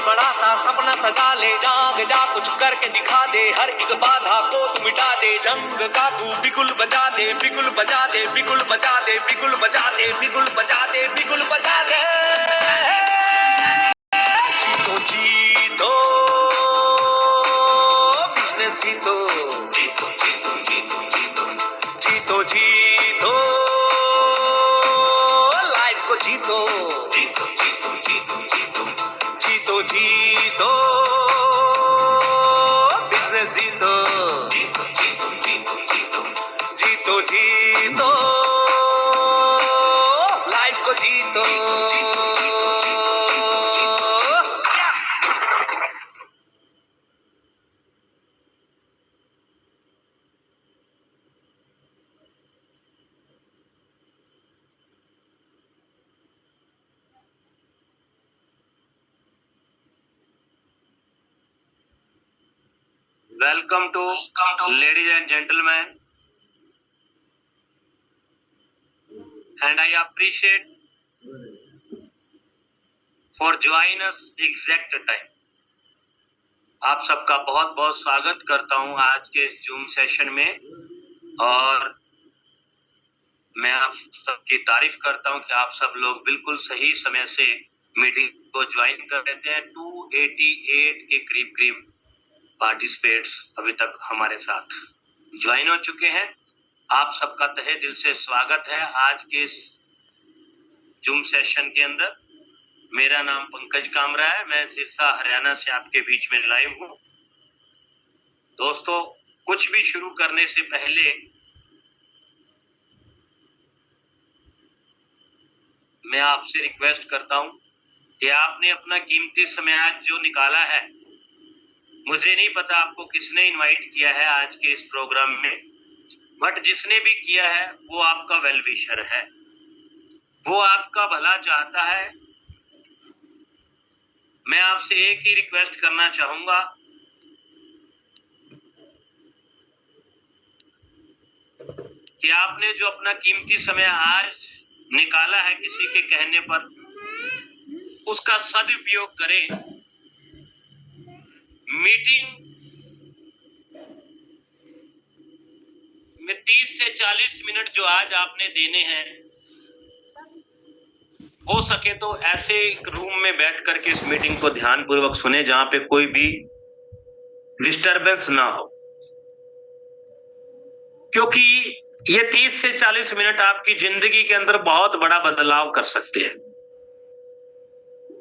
बड़ा सा सपना सजा ले, जाग जा कुछ करके दिखा दे, हर एक बाधा को तू मिटा दे, जंग का तू बिगुल बजा दे, बिगुल बजा दे, बिगुल बजा दे, बिगुल बजा दे, बिगुल बजा दे, बिगुल बजा दे। जीतो जीतो बिजनेस जीतो, जीतो जीतो जीतो जीतो जीतो जीतो लाइफ को जीतो, जीतो जीतो जीतो जीतो जीतो जीतो बिजनेस जीतो, जीतो जीतो जीतो जीतो जीतो जीतो लाइफ को जीतो, जीतो जीतो जीतो जीतो जीतो। Yes. Welcome to ladies and gentlemen, and I appreciate for join us exact time. आप सबका बहुत बहुत स्वागत करता हूं आज के इस जूम सेशन में, और मैं आप सबकी तारीफ करता हूं कि आप सब लोग बिल्कुल सही समय से मीटिंग को ज्वाइन कर लेते हैं। 288 के करीब पार्टिसिपेट्स अभी तक हमारे साथ ज्वाइन हो चुके हैं। आप सबका तहे दिल से स्वागत है आज के इस जूम सेशन के अंदर। मेरा नाम पंकज कामरा है, मैं सिरसा हरियाणा से आपके बीच में लाइव हूँ। दोस्तों, कुछ भी शुरू करने से पहले मैं आपसे रिक्वेस्ट करता हूँ कि आपने अपना कीमती समय आज जो निकाला है, मुझे नहीं पता आपको किसने इनवाइट किया है आज के इस प्रोग्राम में, बट जिसने भी किया है वो आपका वेल विशर है, वो आपका भला चाहता है। मैं आपसे एक ही रिक्वेस्ट करना चाहूंगा कि आपने जो अपना कीमती समय आज निकाला है किसी के कहने पर, उसका सदुपयोग करें। मीटिंग में 30 से 40 मिनट जो आज आपने देने हैं, हो सके तो ऐसे एक रूम में बैठ करके इस मीटिंग को ध्यान पूर्वक सुने जहां पे कोई भी डिस्टरबेंस ना हो, क्योंकि ये 30 से 40 मिनट आपकी जिंदगी के अंदर बहुत बड़ा बदलाव कर सकते हैं।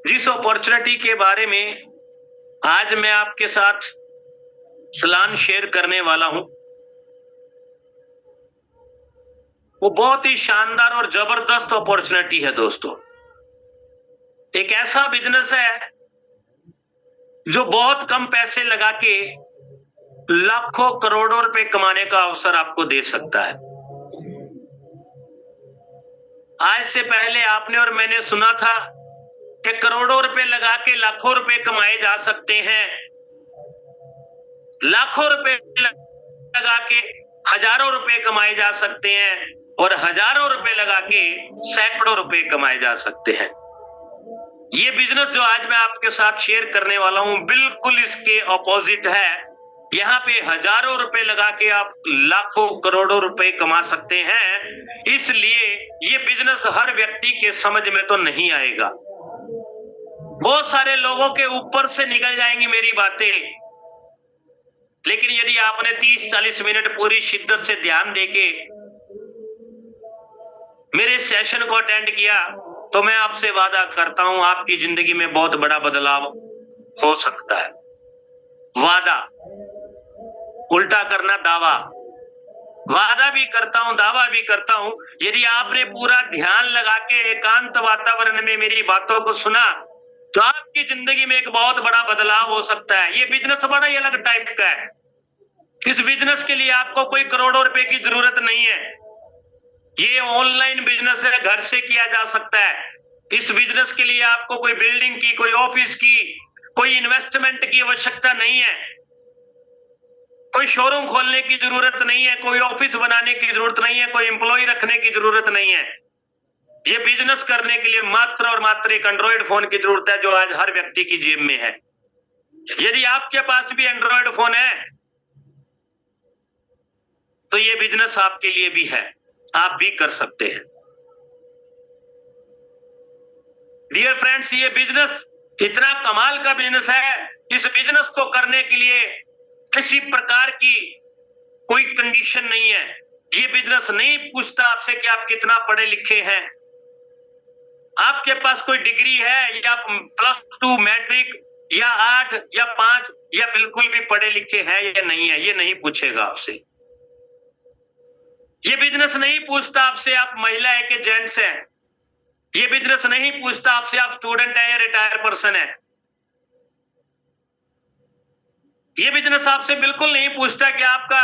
जिस अपॉर्चुनिटी के बारे में आज मैं आपके साथ प्लान शेयर करने वाला हूं, वो बहुत ही शानदार और जबरदस्त अपॉर्चुनिटी है दोस्तों। एक ऐसा बिजनेस है जो बहुत कम पैसे लगा के लाखों करोड़ों रुपए कमाने का अवसर आपको दे सकता है। आज से पहले आपने और मैंने सुना था कि करोड़ों रुपए लगा के लाखों रुपए कमाए जा सकते हैं, लाखों रुपए लगा के हजारों रुपए कमाए जा सकते हैं, और हजारों रुपए लगा के सैकड़ों रुपए कमाए जा सकते हैं। ये बिजनेस जो आज मैं आपके साथ शेयर करने वाला हूं, बिल्कुल इसके ऑपोजिट है। यहाँ पे हजारों रुपए लगा के आप लाखों करोड़ों रुपए कमा सकते हैं। इसलिए ये बिजनेस हर व्यक्ति के समझ में तो नहीं आएगा। बहुत सारे लोगों के ऊपर से निकल जाएंगी मेरी बातें, लेकिन यदि आपने 30-40 मिनट पूरी शिद्दत से ध्यान देके मेरे सेशन को अटेंड किया, तो मैं आपसे वादा करता हूं आपकी जिंदगी में बहुत बड़ा बदलाव हो सकता है। वादा, उल्टा करना दावा। वादा भी करता हूं, दावा भी करता हूं। यदि आपने पूरा ध्यान लगा के एकांत वातावरण में मेरी बातों को सुना, तो आपकी जिंदगी में एक बहुत बड़ा बदलाव हो सकता है। ये बिजनेस बड़ा ही अलग टाइप का है। इस बिजनेस के लिए आपको कोई करोड़ों रुपए की जरूरत नहीं है। ये ऑनलाइन बिजनेस है, घर से किया जा सकता है। इस बिजनेस के लिए आपको कोई बिल्डिंग की, कोई ऑफिस की, कोई इन्वेस्टमेंट की आवश्यकता नहीं है। कोई शोरूम खोलने की जरूरत नहीं है, कोई ऑफिस बनाने की जरूरत नहीं है, कोई एम्प्लॉय रखने की जरूरत नहीं है। ये बिजनेस करने के लिए मात्र और मात्र एक एंड्रॉइड फोन की जरूरत है, जो आज हर व्यक्ति की जेब में है। यदि आपके पास भी एंड्रॉइड फोन है तो ये बिजनेस आपके लिए भी है, आप भी कर सकते हैं। डियर फ्रेंड्स, ये बिजनेस इतना कमाल का बिजनेस है, इस बिजनेस को करने के लिए किसी प्रकार की कोई कंडीशन नहीं है। ये बिजनेस नहीं पूछता आपसे कि आप कितना पढ़े लिखे हैं, आपके पास कोई डिग्री है या +2 मैट्रिक या 8 या 5 या बिल्कुल भी पढ़े लिखे हैं या नहीं है, ये नहीं पूछेगा आपसे। ये बिजनेस नहीं पूछता आपसे आप महिला है कि जेंट्स हैं, ये बिजनेस नहीं पूछता आपसे आप स्टूडेंट है या रिटायर पर्सन है। ये बिजनेस आपसे बिल्कुल नहीं पूछता कि आपका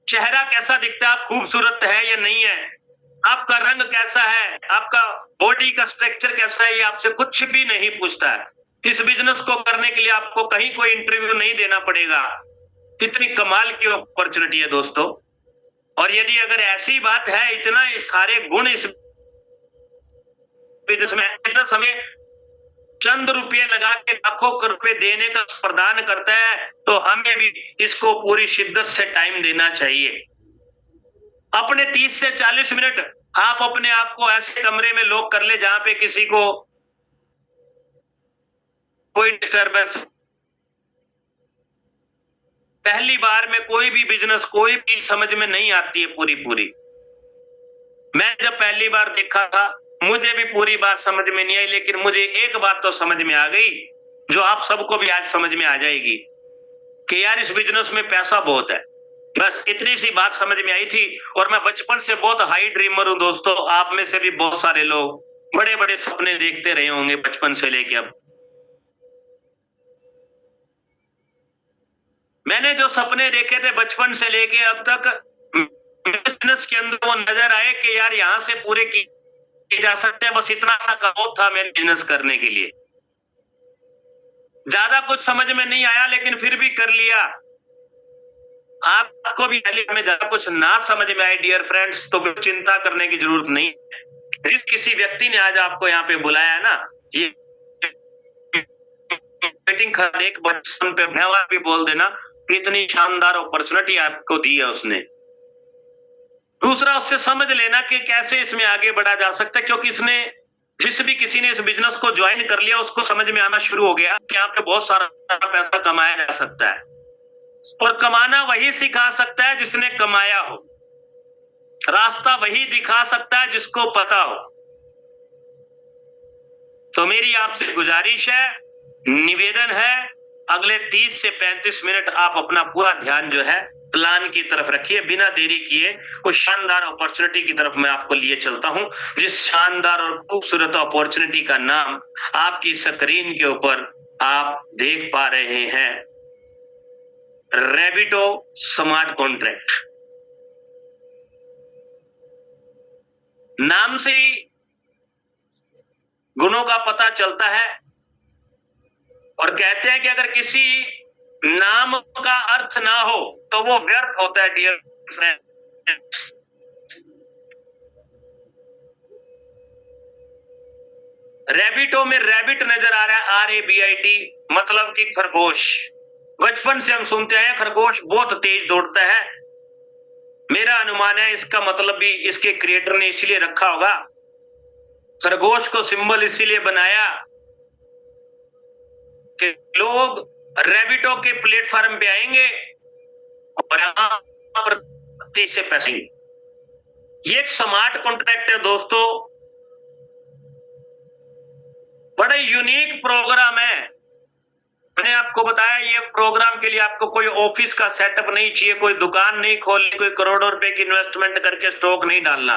चेहरा कैसा दिखता है, आप खूबसूरत है या नहीं है, आपका रंग कैसा है, आपका बॉडी का स्ट्रक्चर कैसा है, ये आपसे कुछ भी नहीं पूछता है। इस बिजनेस को करने के लिए आपको कहीं कोई इंटरव्यू नहीं देना पड़ेगा। इतनी कमाल की अपॉर्चुनिटी है दोस्तों। और यदि अगर ऐसी बात है, इतना सारे गुण इस बिजनेस में, बिजनेस हमें चंद रुपये लगा के लाखों रुपए देने का प्रदान करता है, तो हमें भी इसको पूरी शिद्दत से टाइम देना चाहिए। अपने 30 से 40 मिनट आप अपने आप को ऐसे कमरे में लॉक कर ले जहां पे किसी को कोई डिस्टर्बेंस। पहली बार में कोई भी बिजनेस कोई भी समझ में नहीं आती है पूरी। मैं जब पहली बार देखा था मुझे भी पूरी बात समझ में नहीं आई, लेकिन मुझे एक बात तो समझ में आ गई, जो आप सबको भी आज समझ में आ जाएगी कि यार इस बिजनेस में पैसा बहुत है। बस इतनी सी बात समझ में आई थी। और मैं बचपन से बहुत हाई ड्रीमर हूं दोस्तों। आप में से भी बहुत सारे लोग बड़े बड़े सपने देखते रहे होंगे बचपन से लेके अब। मैंने जो सपने देखे थे बचपन से लेके अब तक, बिजनेस के अंदर वो नजर आए कि यार यहां से पूरे की जा सकते हैं। बस इतना सा बहुत था मेरे बिजनेस करने के लिए। ज्यादा कुछ समझ में नहीं आया, लेकिन फिर भी कर लिया। आपको भी में ज्यादा कुछ ना समझ में आए डियर फ्रेंड्स, तो चिंता करने की जरूरत नहीं। जिस किसी व्यक्ति ने आज आपको यहाँ पे बुलाया है ना, ये मीटिंग एक बचपन पे धन्यवाद भी बोल देना कि इतनी शानदार अपॉर्चुनिटी आपको दी है उसने। दूसरा, उससे समझ लेना कि कैसे इसमें आगे बढ़ा जा सकता है, क्योंकि इसने जिस भी किसी ने इस बिजनेस को ज्वाइन कर लिया उसको समझ में आना शुरू हो गया कि यहाँ पे बहुत सारा पैसा कमाया जा सकता है। और कमाना वही सिखा सकता है जिसने कमाया हो, रास्ता वही दिखा सकता है जिसको पता हो। तो मेरी आपसे गुजारिश है, निवेदन है, अगले 30 से 35 मिनट आप अपना पूरा ध्यान जो है प्लान की तरफ रखिए। बिना देरी किए उस शानदार अपॉर्चुनिटी की तरफ मैं आपको लिए चलता हूं, जिस शानदार और खूबसूरत अपॉर्चुनिटी का नाम आपकी स्क्रीन के ऊपर आप देख पा रहे हैं, रैबिटो स्मार्ट कॉन्ट्रैक्ट। नाम से ही गुणों का पता चलता है, और कहते हैं कि अगर किसी नाम का अर्थ ना हो तो वो व्यर्थ होता है डियर फ्रेंड्स। रैबिटो में रैबिट नजर आ रहा है, RABIT, मतलब कि खरगोश। बचपन से हम सुनते हैं खरगोश बहुत तेज दौड़ता है। मेरा अनुमान है इसका मतलब भी इसके क्रिएटर ने इसलिए रखा होगा। खरगोश को सिंबल इसीलिए बनाया कि लोग रैबिटो के प्लेटफॉर्म पे आएंगे और यहां पर तेज से पैसे। ये एक स्मार्ट कॉन्ट्रैक्ट है दोस्तों, बड़ा यूनिक प्रोग्राम है। मैंने आपको बताया ये प्रोग्राम के लिए आपको कोई ऑफिस का सेटअप नहीं चाहिए, कोई दुकान नहीं खोलनी, कोई करोड़ों रुपए की इन्वेस्टमेंट करके स्टॉक नहीं डालना।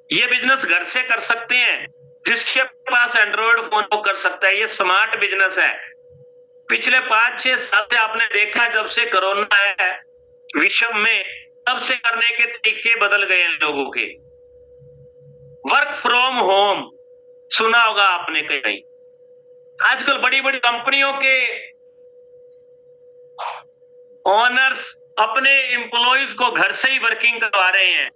ये बिजनेस घर से कर सकते हैं, जिसके पास एंड्रॉइड फोन वो कर सकता है। ये स्मार्ट बिजनेस है। पिछले 5-6 साल से आपने देखा, जब से कोरोना है विश्व में, तब से करने के तरीके बदल गए हैं लोगों के। वर्क फ्रॉम होम सुना होगा आपने कहीं। आजकल बड़ी बड़ी कंपनियों के ओनर्स अपने एम्प्लॉइज को घर से ही वर्किंग करवा रहे हैं।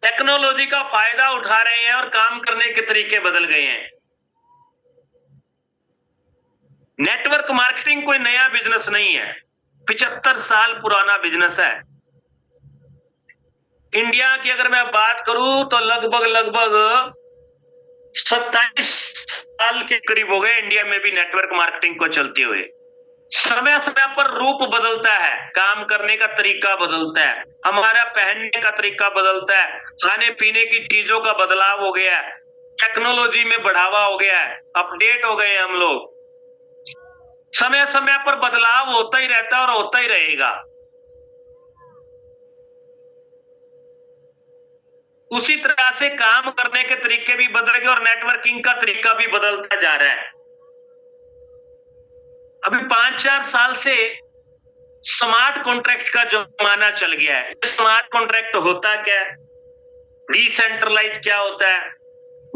टेक्नोलॉजी का फायदा उठा रहे हैं और काम करने के तरीके बदल गए हैं। नेटवर्क मार्केटिंग कोई नया बिजनेस नहीं है, 75 साल पुराना बिजनेस है। इंडिया की अगर मैं बात करूं तो लगभग 27 साल के करीब हो गए इंडिया में भी नेटवर्क मार्केटिंग को चलते हुए। समय समय पर रूप बदलता है, काम करने का तरीका बदलता है, हमारा पहनने का तरीका बदलता है, खाने पीने की चीजों का बदलाव हो गया है, टेक्नोलॉजी में बढ़ावा हो गया है, अपडेट हो गए हम लोग। समय समय पर बदलाव होता ही रहता है और होता ही रहेगा। उसी तरह से काम करने के तरीके भी बदल गए और नेटवर्किंग का तरीका भी बदलता जा रहा है। अभी 5-4 साल से स्मार्ट कॉन्ट्रैक्ट का जमाना चल गया है। स्मार्ट कॉन्ट्रैक्ट होता क्या है, डिसेंट्रलाइज क्या होता है,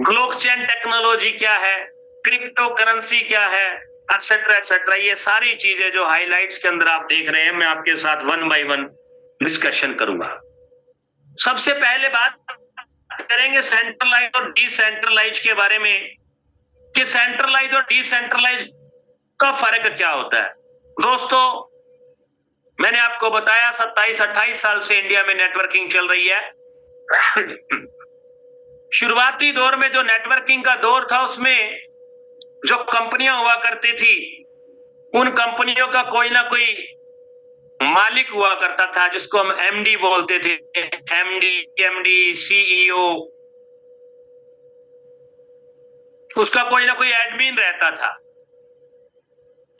ब्लॉकचेन टेक्नोलॉजी क्या है, क्रिप्टो करेंसी क्या है, एक्सेट्रा एक्सेट्रा, ये सारी चीजें जो हाइलाइट्स के अंदर आप देख रहे हैं, मैं आपके साथ 1 बाय 1 डिस्कशन करूंगा। सबसे पहले बात करेंगे सेंट्रलाइज और डिसेंट्रलाइज के बारे में कि सेंट्रलाइज और डिसेंट्रलाइज का फर्क क्या होता है। दोस्तों, मैंने आपको बताया 27-28 साल से इंडिया में नेटवर्किंग चल रही है। शुरुआती दौर में जो नेटवर्किंग का दौर था उसमें जो कंपनियां हुआ करती थी, उन कंपनियों का कोई ना कोई मालिक हुआ करता था जिसको हम एमडी बोलते थे। एमडी सीईओ, उसका कोई ना कोई एडमिन रहता था।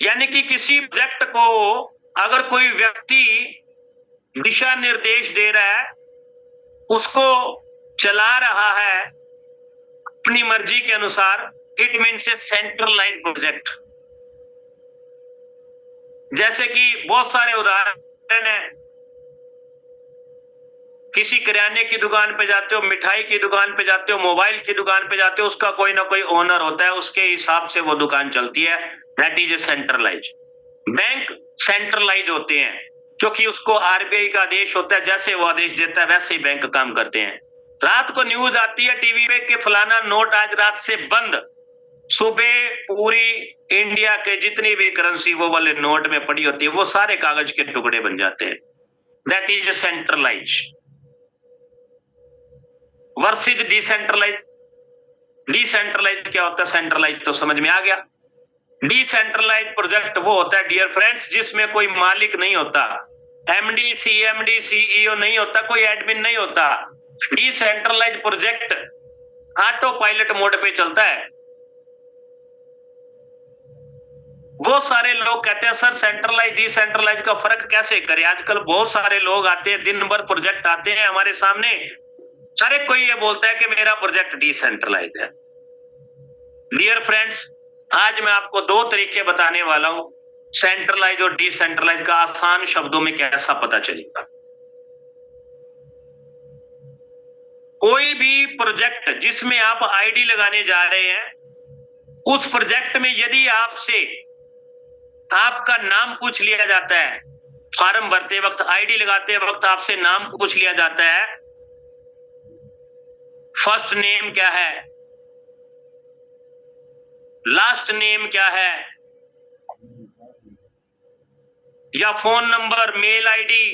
यानी कि किसी प्रोजेक्ट को अगर कोई व्यक्ति दिशा निर्देश दे रहा है, उसको चला रहा है अपनी मर्जी के अनुसार, it means A centralised project. जैसे कि बहुत सारे उदाहरण हैं, किसी किराने की दुकान पे जाते हो, मिठाई की दुकान पे जाते हो, मोबाइल की दुकान पे जाते हो, उसका कोई ना कोई ओनर होता है, उसके हिसाब से वो दुकान चलती है। That is a centralise. Bank centralise होते हैं क्योंकि उसको आरबीआई का आदेश होता है, जैसे वो आदेश देता है वैसे ही बैंक काम करते हैं। रात को न्यूज आती है टीवी पे कि फलाना नोट आज रात से बंद, सुबह पूरी इंडिया के जितनी भी करेंसी वो वाले नोट में पड़ी होती है, वो सारे कागज के टुकड़े बन जाते हैं। That is centralise versus decentralise. Decentralise क्या होता है, सेंट्रलाइज तो समझ में आ गया। डिसेंट्रलाइज प्रोजेक्ट वो होता है डियर फ्रेंड्स जिसमें कोई मालिक नहीं होता, एमडी सीएमडी सीईओ नहीं होता, कोई एडमिन नहीं होता। Decentralise project auto pilot mode पे चलता है। बहुत सारे लोग कहते हैं सर सेंट्रलाइज डिसेंट्रलाइज का फर्क कैसे करें। आजकल बहुत सारे लोग आते हैं, दिन भर प्रोजेक्ट आते हैं हमारे सामने, सारे कोई ये बोलता है कि मेरा प्रोजेक्ट डिसेंट्रलाइज है। डियर फ्रेंड्स, आज मैं आपको 2 तरीके बताने वाला हूं, सेंट्रलाइज और डिसेंट्रलाइज का आसान शब्दों में कैसा पता चलेगा। कोई भी प्रोजेक्ट जिसमें आप आईडी लगाने जा रहे हैं, उस प्रोजेक्ट में यदि आपसे आपका नाम पूछ लिया जाता है, फॉर्म भरते वक्त, आईडी लगाते वक्त आपसे नाम पूछ लिया जाता है, फर्स्ट नेम क्या है, लास्ट नेम क्या है, या phone number, mail ID,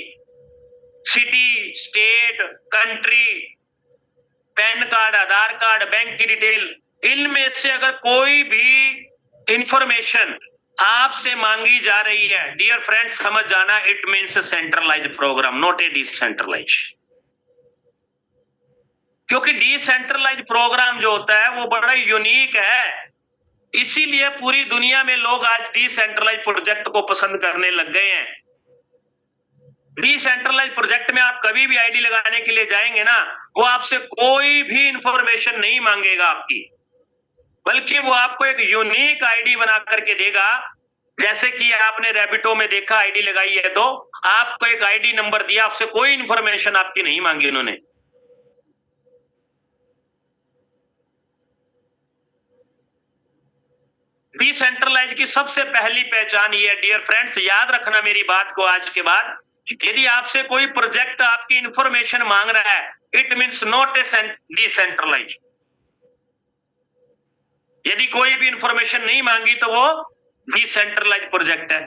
city, state, country, PAN card, Aadhaar card, bank की डिटेल, इनमें से अगर कोई भी इंफॉर्मेशन आपसे मांगी जा रही है, डियर फ्रेंड्स समझ जाना, it means centralised programme, not a decentralise. क्योंकि डिसेंट्रलाइज्ड प्रोग्राम जो होता है वो बड़ा यूनिक है, इसीलिए पूरी दुनिया में लोग आज डिसेंट्रलाइज्ड प्रोजेक्ट को पसंद करने लग गए हैं। डिसेंट्रलाइज्ड प्रोजेक्ट में आप कभी भी आईडी लगाने के लिए जाएंगे ना, वो आपसे कोई भी इंफॉर्मेशन नहीं मांगेगा आपकी, बल्कि वो आपको एक यूनिक आईडी बना करके देगा। जैसे कि आपने रैबिटो में देखा, आईडी लगाई है तो आपको एक आईडी नंबर दिया, आपसे कोई इंफॉर्मेशन आपकी नहीं मांगी उन्होंने। डिसेंट्रलाइज की सबसे पहली पहचान ये है डियर फ्रेंड्स, याद रखना मेरी बात को आज के बाद, यदि आपसे कोई प्रोजेक्ट आपकी इंफॉर्मेशन मांग रहा है it means not a decentralise. यदि कोई भी इंफॉर्मेशन नहीं मांगी तो वो डिसेंट्रलाइज प्रोजेक्ट है।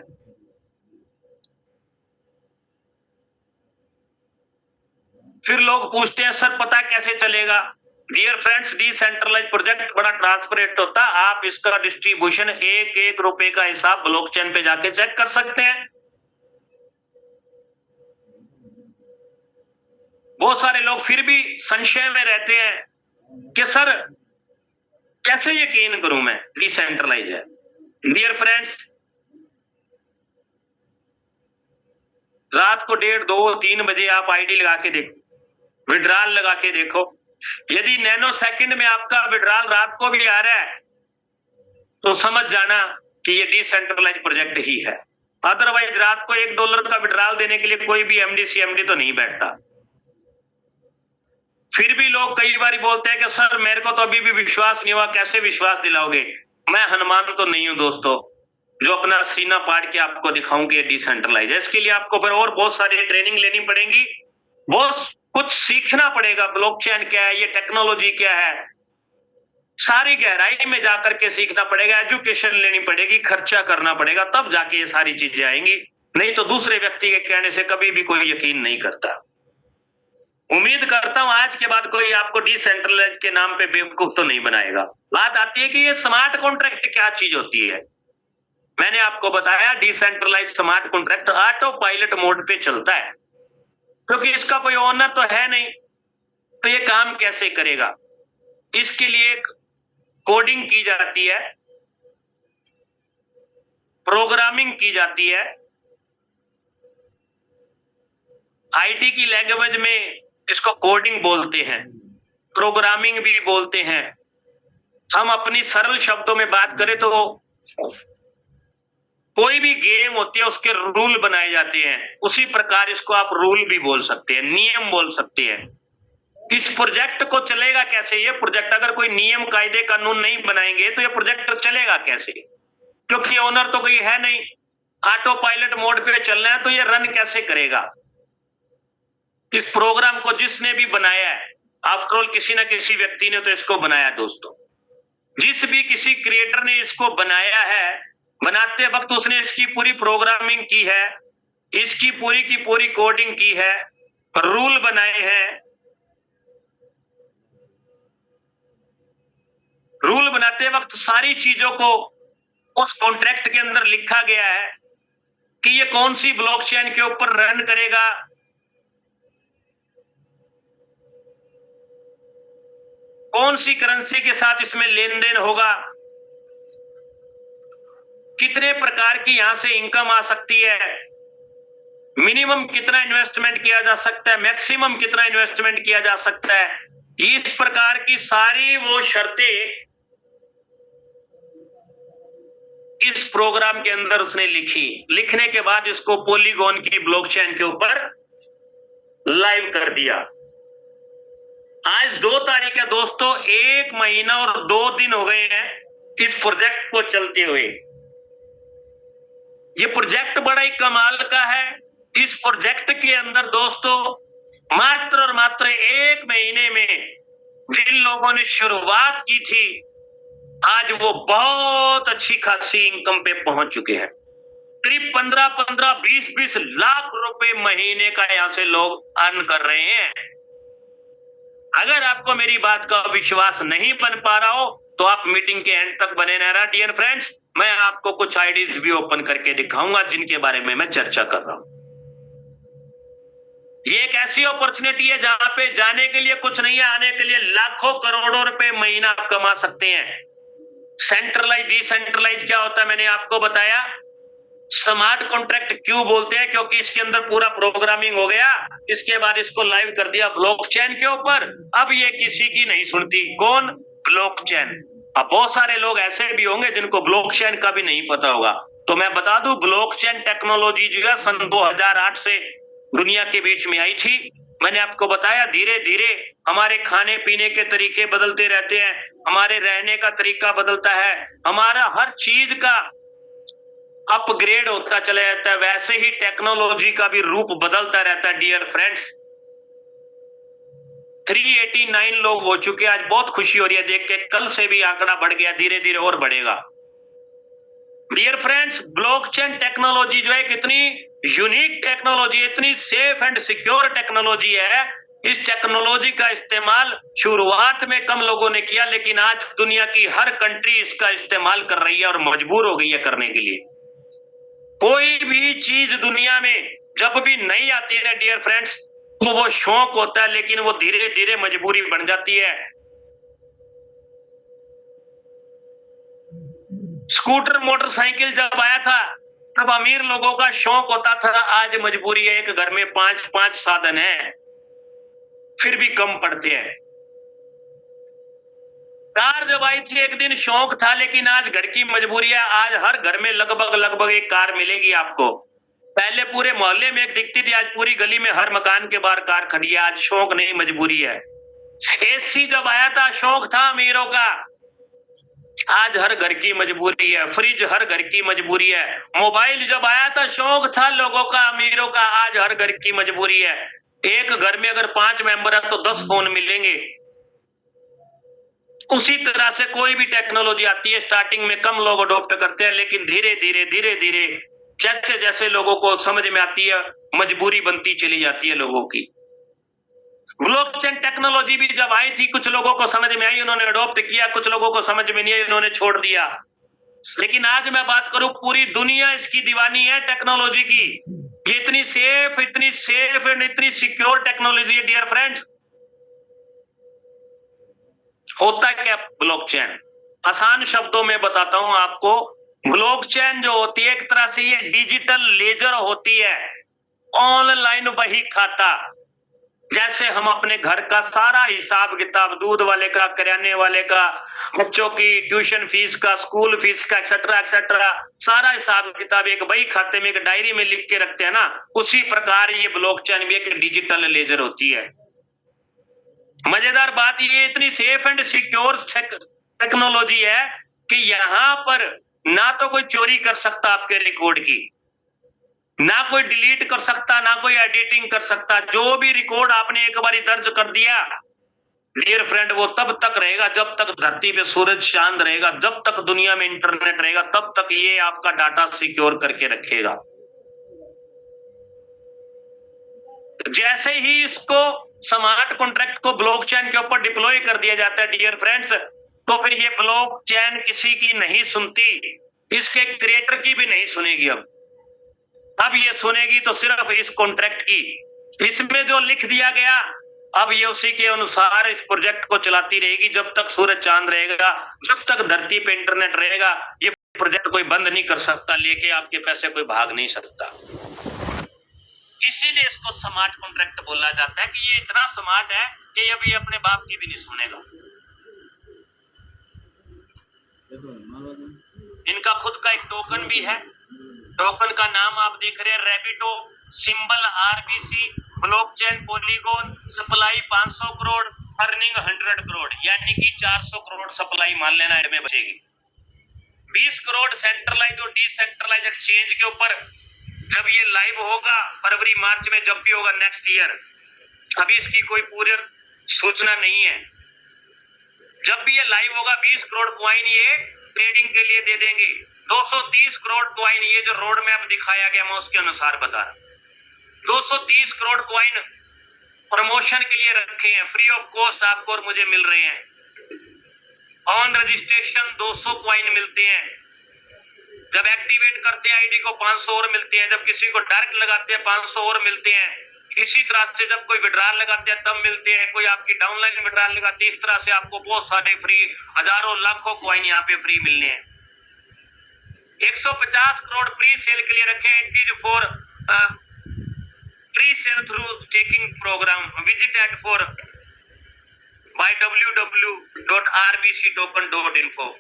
फिर लोग पूछते हैं सर पता कैसे चलेगा? डियर फ्रेंड्स, डिसेंट्रलाइज प्रोजेक्ट बड़ा ट्रांसपेरेंट होता है। आप इसका डिस्ट्रीब्यूशन एक एक रुपए का हिसाब ब्लॉकचेन पे जाके चेक कर सकते हैं। बहुत सारे लोग फिर भी संशय में रहते हैं कि सर कैसे यकीन करूं मैं डिसेंट्रलाइज है। डियर फ्रेंड्स, रात को 1:30, 2, 3 बजे आप आईडी लगा के देखो, विड्रॉल लगा के देखो। यदि नैनो सेकंड में आपका विड्रॉल रात को भी आ रहा है तो समझ जाना कि ये डिसेंट्रलाइज प्रोजेक्ट ही है। अदरवाइज रात को $1 का विड्रॉल देने के लिए कोई भी एमडी सीएमडी तो नहीं बैठता। फिर भी लोग कई बार बोलते हैं कि सर मेरे को तो अभी भी विश्वास नहीं हुआ। कैसे विश्वास दिलाओगे? मैं हनुमान तो नहीं हूं दोस्तों जो अपना सीना पाड़ के आपको दिखाऊं कि डिसेंट्रलाइज है। इसके लिए आपको फिर और बहुत सारी ट्रेनिंग लेनी पड़ेगी, बहुत कुछ सीखना पड़ेगा। ब्लॉकचेन क्या है, ये टेक्नोलॉजी क्या है, सारी गहराई में जाकर के सीखना पड़ेगा, एजुकेशन लेनी पड़ेगी, खर्चा करना पड़ेगा, तब जाके ये सारी चीजें आएंगी। नहीं तो दूसरे व्यक्ति के कहने से कभी भी कोई यकीन नहीं करता। उम्मीद करता हूं आज के बाद कोई आपको डिसेंट्रलाइज के नाम पे बेवकूफ तो नहीं बनाएगा। बात आती है कि ये स्मार्ट कॉन्ट्रैक्ट क्या चीज होती है। मैंने आपको बताया decentralise smart contract auto pilot mode पे चलता है, क्योंकि इसका कोई ओनर तो है नहीं। तो ये काम कैसे करेगा? इसके लिए एक कोडिंग की जाती है, प्रोग्रामिंग की जाती है। आईटी की लैंग्वेज में इसको कोडिंग बोलते हैं, प्रोग्रामिंग भी बोलते हैं। हम अपनी सरल शब्दों में बात करें तो कोई भी गेम होती है उसके रूल बनाए जाते हैं, उसी प्रकार इसको आप रूल भी बोल सकते हैं, नियम बोल सकते हैं। इस प्रोजेक्ट को चलेगा कैसे? ये प्रोजेक्ट अगर कोई नियम कायदे कानून नहीं बनाएंगे तो ये प्रोजेक्ट चलेगा कैसे? क्योंकि ओनर तो कोई है नहीं, ऑटो पायलट मोड पे चलना है, तो ये रन कैसे करेगा? इस प्रोग्राम को जिसने भी बनाया है, आफ्टर ऑल किसी ना किसी व्यक्ति ने तो इसको बनाया दोस्तों। जिस भी किसी क्रिएटर ने इसको बनाया है, बनाते वक्त उसने इसकी पूरी प्रोग्रामिंग की है, इसकी पूरी की पूरी कोडिंग की है, रूल बनाए हैं। रूल बनाते वक्त सारी चीजों को उस कॉन्ट्रैक्ट के अंदर लिखा गया है कि ये कौन सी ब्लॉकचेन के ऊपर रन करेगा, कौन सी करेंसी के साथ इसमें लेन देन होगा, कितने प्रकार की यहां से इनकम आ सकती है, मिनिमम कितना इन्वेस्टमेंट किया जा सकता है, मैक्सिमम कितना इन्वेस्टमेंट किया जा सकता है। इस प्रकार की सारी वो शर्तें इस प्रोग्राम के अंदर उसने लिखी। लिखने के बाद इसको पॉलीगॉन की ब्लॉकचेन के ऊपर लाइव कर दिया। आज 2 तारीख है दोस्तों, 1 महीना और 2 दिन हो गए हैं इस प्रोजेक्ट को चलते हुए। ये प्रोजेक्ट बड़ा ही कमाल का है। इस प्रोजेक्ट के अंदर दोस्तों मात्र और मात्र 1 महीने में जिन लोगों ने शुरुआत की थी, आज वो बहुत अच्छी खासी इनकम पे पहुंच चुके हैं। करीब 15-15, 20-20 लाख रुपए महीने का यहां से लोग अर्न कर रहे हैं। अगर आपको मेरी बात का विश्वास नहीं बन पा रहा हो तो आप मीटिंग के एंड तक बने रहना डियर फ्रेंड्स। मैं आपको कुछ आईडीज भी ओपन करके दिखाऊंगा जिनके बारे में मैं चर्चा कर रहा हूं। ये एक ऐसी अपॉर्चुनिटी है जहां पे जाने के लिए कुछ नहीं है, आने के लिए लाखों करोड़ों रुपए महीना आप कमा सकते हैं। सेंट्रलाइज डिसेंट्रलाइज क्या होता है मैंने आपको बताया। स्मार्ट कॉन्ट्रैक्ट क्यों बोलते हैं? क्योंकि इसके अंदर पूरा प्रोग्रामिंग हो गया, इसके बाद इसको लाइव कर दिया ब्लॉकचेन के ऊपर। अब ये किसी की नहीं सुनती। कौन? ब्लॉकचेन। अब बहुत सारे लोग ऐसे भी होंगे जिनको ब्लॉकचेन का भी नहीं पता होगा। तो मैं बता दूं, ब्लॉकचेन टेक्नोलॉजी जो है सन 2008 से दुनिया के बीच में आई थी। मैंने आपको बताया धीरे धीरे हमारे खाने पीने के तरीके बदलते रहते हैं, हमारे रहने का तरीका बदलता है, हमारा हर चीज का अपग्रेड होता चला जाता है। वैसे ही टेक्नोलॉजी का भी रूप बदलता रहता है डियर फ्रेंड्स। 389 लोग हो चुके हैं। आज बहुत खुशी हो रही है देख के, कल से भी आंकड़ा बढ़ गया, धीरे धीरे और बढ़ेगा। डियर फ्रेंड्स, ब्लॉकचेन टेक्नोलॉजी जो है कितनी यूनिक टेक्नोलॉजी, इतनी सेफ एंड सिक्योर टेक्नोलॉजी है। इस टेक्नोलॉजी का इस्तेमाल शुरुआत में कम लोगों ने किया, लेकिन आज दुनिया की हर कंट्री इसका इस्तेमाल कर रही है और मजबूर हो गई है करने के लिए। कोई भी चीज दुनिया में जब भी नहीं आती है डियर फ्रेंड्स, तो वो शौक होता है, लेकिन वो धीरे धीरे मजबूरी बन जाती है। स्कूटर मोटरसाइकिल जब आया था तब अमीर लोगों का शौक होता था, आज मजबूरी है, एक घर में 5-5 साधन है फिर भी कम पड़ते हैं। कार जब आई थी एक दिन शौक था, लेकिन आज घर की मजबूरी है। आज हर घर में लगभग एक कार मिलेगी आपको। पहले पूरे मोहल्ले में एक दिखती थी, आज पूरी गली में हर मकान के बाहर कार खड़ी है। आज शौक नहीं, मजबूरी है। एसी जब आया था शौक था अमीरों का, आज हर घर की मजबूरी है। फ्रिज हर घर की मजबूरी है। मोबाइल जब आया था शौक था लोगों का, अमीरों का, आज हर घर की मजबूरी है। एक घर में अगर 5 मेंबर है तो 10 फोन मिलेंगे। उसी तरह से कोई भी टेक्नोलॉजी आती है, स्टार्टिंग में कम लोग अडॉप्ट करते हैं, लेकिन धीरे धीरे जैसे जैसे लोगों को समझ में आती है, मजबूरी बनती चली जाती है लोगों की। ब्लॉकचेन टेक्नोलॉजी भी जब आई थी, कुछ लोगों को समझ में आई, उन्होंने अडॉप्ट किया, कुछ लोगों को समझ में नहीं आई, उन्होंने छोड़ दिया। लेकिन आज मैं बात करूं, पूरी दुनिया इसकी दीवानी है टेक्नोलॉजी की। ये इतनी सेफ एंड इतनी सिक्योर टेक्नोलॉजी है डियर फ्रेंड्स। होता क्या ब्लॉकचेन, आसान शब्दों में बताता हूं आपको। ब्लॉकचेन जो होती है, एक तरह से ये डिजिटल लेजर होती है, ऑनलाइन बही खाता। जैसे हम अपने घर का सारा हिसाब किताब, दूध वाले का, किराने वाले का, बच्चों की ट्यूशन फीस का, स्कूल फीस का, एक्सेट्रा एक्सेट्रा, सारा हिसाब किताब एक बही खाते में, एक डायरी में लिख के रखते हैं ना, उसी प्रकार ये ब्लॉकचेन भी एक डिजिटल लेजर होती है। मजेदार बात ये इतनी सेफ एंड सिक्योर टेक्नोलॉजी है कि यहां पर ना तो कोई चोरी कर सकता आपके रिकॉर्ड की, ना कोई डिलीट कर सकता, ना कोई एडिटिंग कर सकता। जो भी रिकॉर्ड आपने एक बार दर्ज कर दिया डियर फ्रेंड, वो तब तक रहेगा जब तक धरती पे सूरज चांद रहेगा, जब तक दुनिया में इंटरनेट रहेगा, तब तक ये आपका डाटा सिक्योर करके रखेगा। जैसे ही इसको स्मार्ट कॉन्ट्रैक्ट को ब्लॉकचेन के ऊपर डिप्लॉय कर दिया जाता है डियर फ्रेंड्स, तो फिर ये ब्लॉकचेन किसी की नहीं सुनती, इसके क्रिएटर की भी नहीं सुनेगी। अब ये सुनेगी तो सिर्फ इस कॉन्ट्रैक्ट की। इसमें जो लिख दिया गया, अब ये उसी के अनुसार इस प्रोजेक्ट को चलाती रहेगी जब तक सूरज चांद रहेगा, जब तक धरती पे इंटरनेट रहेगा। ये प्रोजेक्ट कोई बंद नहीं कर सकता, लेके आपके पैसे कोई भाग नहीं सकता। इसीलिए इसको स्मार्ट कॉन्ट्रैक्ट बोला जाता है कि ये इतना स्मार्ट है कि अब ये अपने बाप की भी नहीं सुनेगा। इनका खुद का एक टोकन भी है। टोकन का नाम आप देख रहे हैं, Rabbito, symbol RBC, blockchain Polygon, supply 500 crore, earning 100 crore, यानी कि 400 करोड़ सप्लाई मान लेना में बचेगी। 20 करोड़ सेंट्रलाइज और डिसेंट्रलाइज एक्सचेंज के ऊपर जब ये लाइव होगा, फरवरी मार्च में जब भी होगा नेक्स्ट ईयर, अभी इसकी कोई पूरी सूचना नहीं है। जब भी ये लाइव होगा 20 करोड़ क्वाइन ये ट्रेडिंग के लिए दे देंगे। 230 करोड़ क्वाइन ये जो रोड मैप दिखाया गया मैं उसके अनुसार बता रहा हूं। 230 करोड़ क्वाइन प्रमोशन के लिए रखे हैं, फ्री ऑफ कॉस्ट आपको और मुझे मिल रहे हैं। ऑन रजिस्ट्रेशन 200 क्वाइन मिलते हैं। जब एक्टिवेट करते हैं आईडी को 500 और मिलते हैं। जब किसी को डायरेक्ट लगाते हैं 500 और मिलते हैं। इसी तरह से जब कोई विड्रॉल लगाते हैं तब मिलते हैं, कोई आपकी डाउनलाइन विड्रॉल लगाते हैं, इस तरह से आपको बहुत सारे फ्री, हजारों लाखों क्वाइन यहाँ पे फ्री मिलने हैं। 150 करोड़ प्री सेल के लिए रखे हैं। It is for pre sale through staking programme, visit at for by www.rbctoken.info।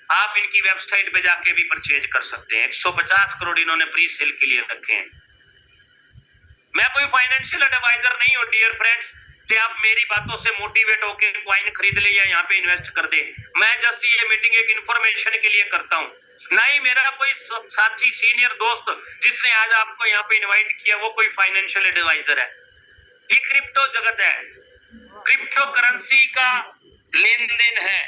आप इनकी वेबसाइट पे जाके भी परचेज कर सकते हैं। 150 करोड़ इन्होंने प्री सेल के लिए रखे हैं। मैं कोई फाइनेंशियल एडवाइजर नहीं हूं डियर फ्रेंड्स कि आप मेरी बातों से मोटिवेट होके क्वाइन खरीद ले या यहाँ पे इन्वेस्ट कर दे। मैं जस्ट ये मीटिंग एक इन्फॉर्मेशन के लिए करता हूँ। ना ही मेरा कोई साथी सीनियर दोस्त जिसने आज आपको यहाँ पे इनवाइट किया वो कोई फाइनेंशियल एडवाइजर है। ये क्रिप्टो जगत है, क्रिप्टो करेंसी का लेन देन है।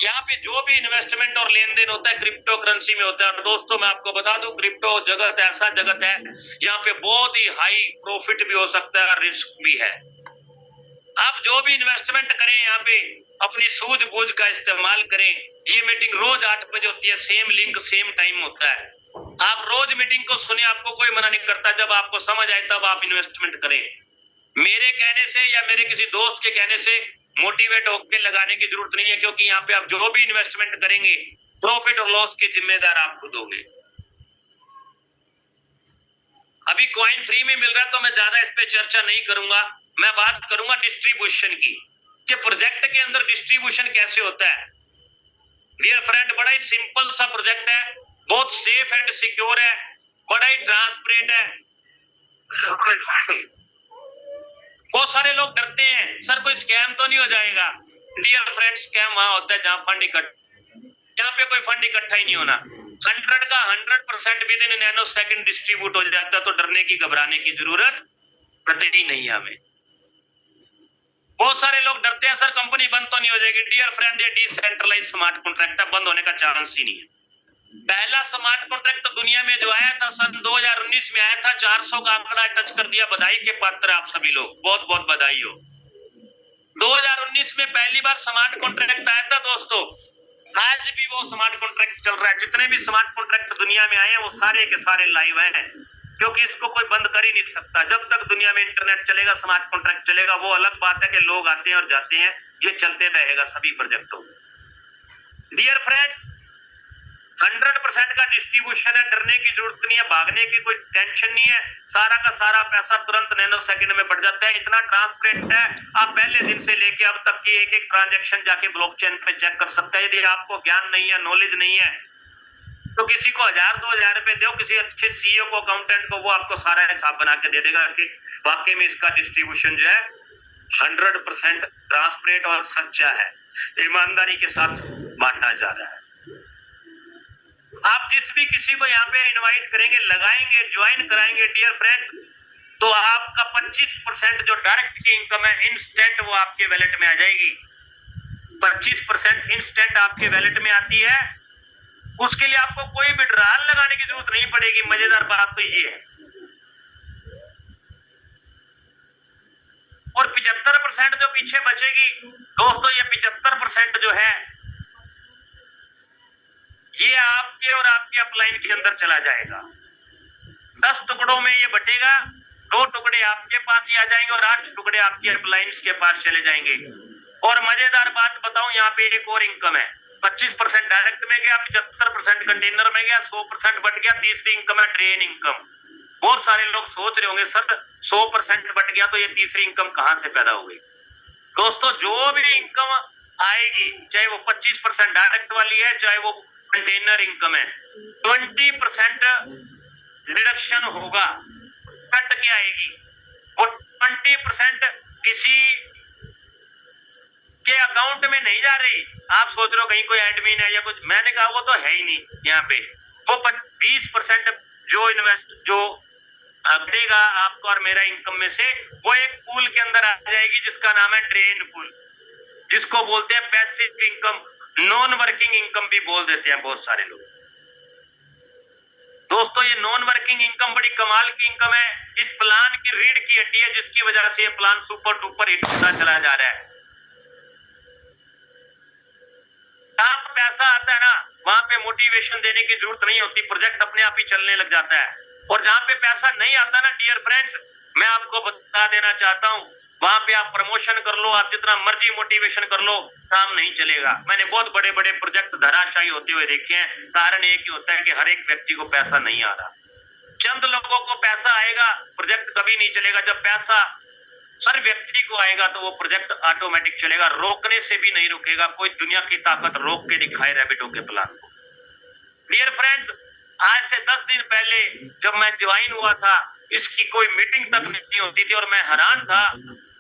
यहाँ पे जो भी इन्वेस्टमेंट और लेन देन होता है क्रिप्टो करेंसी में होता है। और दोस्तों मैं आपको बता दूं, क्रिप्टो जगत ऐसा जगत है यहाँ पे बहुत ही हाई प्रॉफिट भी हो सकता है और रिस्क भी है। आप जो भी इन्वेस्टमेंट करें यहाँ पे अपनी सूझबूझ का इस्तेमाल करें। ये मीटिंग रोज 8 बजे होती है, सेम लिंक सेम टाइम होता है। आप रोज मीटिंग को सुने, आपको कोई मना नहीं करता। जब आपको समझ आए तब आप इन्वेस्टमेंट करें। मेरे कहने से या मेरे किसी दोस्त के कहने से मोटिवेट होकर लगाने की जरूरत नहीं है, क्योंकि यहाँ पे आप जो भी इन्वेस्टमेंट करेंगे प्रॉफिट और लॉस के जिम्मेदार आप खुद होंगे। अभी कॉइन फ्री में मिल रहा है तो मैं ज्यादा इस पे चर्चा नहीं करूंगा। मैं बात करूंगा डिस्ट्रीब्यूशन की, कि प्रोजेक्ट के अंदर डिस्ट्रीब्यूशन कैसे होता है। डियर फ्रेंड, बड़ा ही सिंपल सा प्रोजेक्ट है, बहुत सेफ एंड सिक्योर है, बड़ा ही ट्रांसपेरेंट है। बहुत सारे लोग डरते हैं, सर कोई स्कैम तो नहीं हो जाएगा। डियर फ्रेंड, स्कैम वहां होता है जहां फंड यहाँ पे कोई फंड इकट्ठा ही नहीं होना। 100 का 100% with in nano second distribute हो जाता है, तो डरने की घबराने की जरूरत कतई नहीं है हमें। बहुत सारे लोग डरते हैं, सर कंपनी बंद तो नहीं हो जाएगी। डियर फ्रेंड, ये डिसेंट्रलाइज स्मार्ट कॉन्ट्रैक्ट बंद होने का चांस ही नहीं है। पहला स्मार्ट कॉन्ट्रैक्ट दुनिया में जो आया था सन 2019 में आया था, 400 का आंकड़ा टच कर दिया। बधाई के पात्र आप सभी लोग, बहुत बहुत बधाई हो। 2019 में पहली बार स्मार्ट कॉन्ट्रैक्ट आया था दोस्तों। आज भी वो स्मार्ट कॉन्ट्रैक्ट चल रहा है। जितने भी स्मार्ट कॉन्ट्रैक्ट दुनिया में आए हैं वो सारे के सारे लाइव हैं, क्योंकि इसको कोई बंद कर ही नहीं सकता। जब तक दुनिया में इंटरनेट चलेगा, स्मार्ट कॉन्ट्रैक्ट चलेगा। वो अलग बात है कि लोग आते हैं और जाते हैं, ये चलते रहेगा सभी प्रोजेक्टों। डियर फ्रेंड्स, 100% का डिस्ट्रीब्यूशन है, डरने की जरूरत नहीं है, भागने की कोई टेंशन नहीं है। सारा का सारा पैसा तुरंत नैनो सेकंड में बढ़ जाता है। इतना ट्रांसपेरेंट है, आप पहले दिन से लेके अब तक की एक एक ट्रांजैक्शन जाके ब्लॉकचेन पे चेक कर सकते हैं। यदि आपको ज्ञान नहीं है, नॉलेज नहीं है, तो किसी को 1000-2000 रुपए दो, किसी अच्छे सीईओ को, अकाउंटेंट को, वो आपको सारा हिसाब बना के दे देगा कि वाकई में इसका डिस्ट्रीब्यूशन जो है 100% ट्रांसपेरेंट और सच्चा है, ईमानदारी के साथ बांटा जा रहा है। आप जिस भी किसी को यहाँ पे इनवाइट करेंगे, लगाएंगे, ज्वाइन कराएंगे डियर फ्रेंड्स, तो आपका 25% जो डायरेक्ट की इनकम है इंस्टेंट वो आपके वैलेट में आ जाएगी। 25% इंस्टेंट आपके वैलेट में आती है। उसके लिए आपको कोई विड्रॉल लगाने की जरूरत नहीं पड़ेगी। मजेदार बात तो ये है। और 75% जो पीछे बचेगी दोस्तों, ये 75% जो है ये आपके और आपके अपलाइन के अंदर चला जाएगा। 10 टुकड़ों में ये बटेगा, 2 टुकड़े आपके पास ही आ जाएंगे और 8 टुकड़े आपके अपलाइंस के पास चले जाएंगे। और मजेदार बात बताऊं, यहाँ पे एक और इनकम है। 25% डायरेक्ट में गया, 75% कंटेनर में गया, 100% बट गया। तीसरी इनकम है ट्रेन इनकम। बहुत सारे लोग सोच रहे होंगे, सर 100% बट गया तो ये तीसरी इनकम कहां से पैदा हो गई। दोस्तों, जो भी इनकम आएगी, चाहे वो 25% डायरेक्ट वाली है, चाहे वो कंटेनर इनकम है, 20% डिडक्शन होगा, कट के आएगी। वो 20% किसी के अकाउंट में नहीं जा रही। आप सोच रहे हो कहीं कोई एडमिन है या कुछ, मैंने कहा वो तो है ही नहीं यहाँ पे। वो 20% जो देगा आपको और मेरा इनकम में से, वो एक पूल के अंदर आ जाएगी जिसका नाम है ट्रेंड पूल, जिसको बोलते हैं passive income, non working income भी बोल देते हैं बहुत सारे लोग। दोस्तों, ये नॉन वर्किंग इनकम बड़ी कमाल की इनकम है। इस प्लान की रीढ़ की हड्डी है, जिसकी वजह से ये प्लान सुपर डुपर हिट होता चला जा रहा है। जहां पैसा आता है ना, वहां पे मोटिवेशन देने की जरूरत नहीं होती, प्रोजेक्ट अपने आप ही चलने लग जाता है। और जहां पे पैसा नहीं आता ना डियर फ्रेंड्स, मैं आपको बता देना चाहता हूं, वहां पे आप प्रमोशन कर लो, आप जितना मर्जी मोटिवेशन कर लो, काम नहीं चलेगा। मैंने बहुत बड़े बड़े प्रोजेक्ट धराशायी होते हुए देखे हैं। कारण एक ही होता है कि हर एक व्यक्ति को पैसा नहीं आ रहा। चंद लोगों को पैसा आएगा, प्रोजेक्ट कभी नहीं चलेगा। जब पैसा हर व्यक्ति को आएगा तो वो प्रोजेक्ट ऑटोमेटिक चलेगा, रोकने से भी नहीं रुकेगा। कोई दुनिया की ताकत रोक के दिखाए रैबिटो के प्लान को। डियर फ्रेंड्स, आज से 10 दिन पहले जब मैं ज्वाइन हुआ था, इसकी कोई मीटिंग तक नहीं होती थी और मैं हैरान था।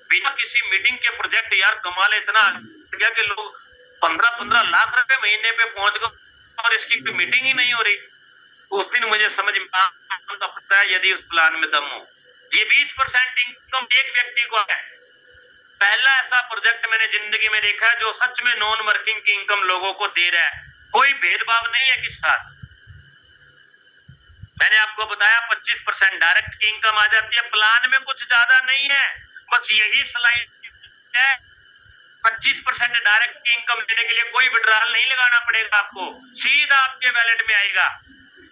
बिना किसी मीटिंग के प्रोजेक्ट, यार कमाल इतना क्या कि लोग 15-15 लाख रुपए महीने पे पहुंच गए और इसकी कोई मीटिंग ही नहीं हो रही। उस दिन मुझे समझ में आता है, यदि उस प्लान में दम हो। ये 20% इनकम एक व्यक्ति को है, पहला ऐसा प्रोजेक्ट मैंने जिंदगी में देखा है जो सच में नॉन वर्किंग की इनकम लोगों को दे रहा है, कोई भेदभाव नहीं है किस साथ। मैंने आपको बताया 25% डायरेक्ट की इनकम आ जाती है, प्लान में कुछ ज्यादा नहीं है, बस यही स्लाइड है। 25% डायरेक्ट की इनकम लेने के लिए कोई विड्रॉल नहीं लगाना पड़ेगा आपको, सीधा आपके वैलेट में आएगा।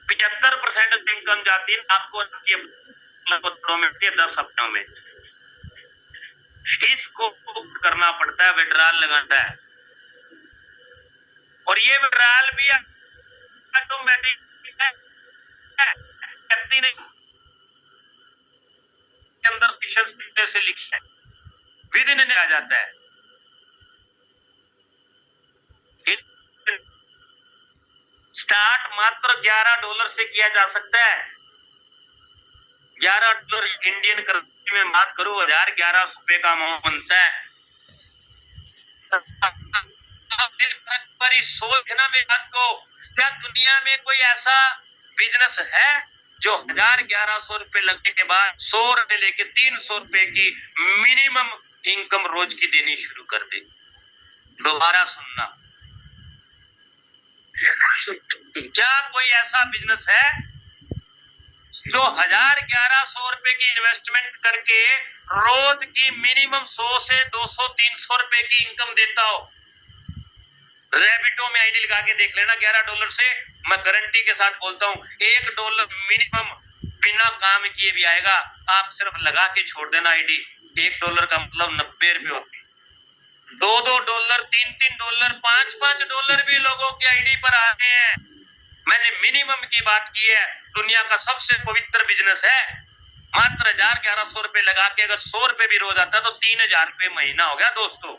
75% इनकम जाती है आपको में 10 हफ्तों में, इसको करना पड़ता है, विड्रॉल लगाता है। और ये विड्रॉल भी ऑटोमेटिक है, करती नहीं, अंदर से लिखे विद इन आ जाता है। स्टार्ट मात्र $11 से किया जा सकता है। $11 इंडियन करेंसी में बात करूं, 1111 का अमाउंट बनता है। सोचना में बात को, क्या दुनिया में कोई ऐसा बिजनेस है जो 1100 लगने के बाद 100 रुपए लेके 300 रुपए की मिनिमम इनकम रोज की देनी शुरू कर दे? दोबारा सुनना, क्या कोई ऐसा बिजनेस है जो 1100 रुपए की इन्वेस्टमेंट करके रोज की मिनिमम 100 से 200 300 रुपए की इनकम देता हो? रैबिटो में आईडी लगा के देख लेना, $11 से मैं गारंटी के साथ बोलता हूँ $1 मिनिमम बिना काम किए भी आएगा। आप सिर्फ लगा के छोड़ देना आईडी। $1 का मतलब 90 रुपए होते हैं। $2 $3 $5 भी लोगों की आईडी पर आते हैं। मैंने मिनिमम की बात की है। दुनिया का सबसे पवित्र बिजनेस है। मात्र 1100 रुपए लगा के अगर 100 रुपए भी रोज आता तो 3000 रुपए महीना हो गया दोस्तों।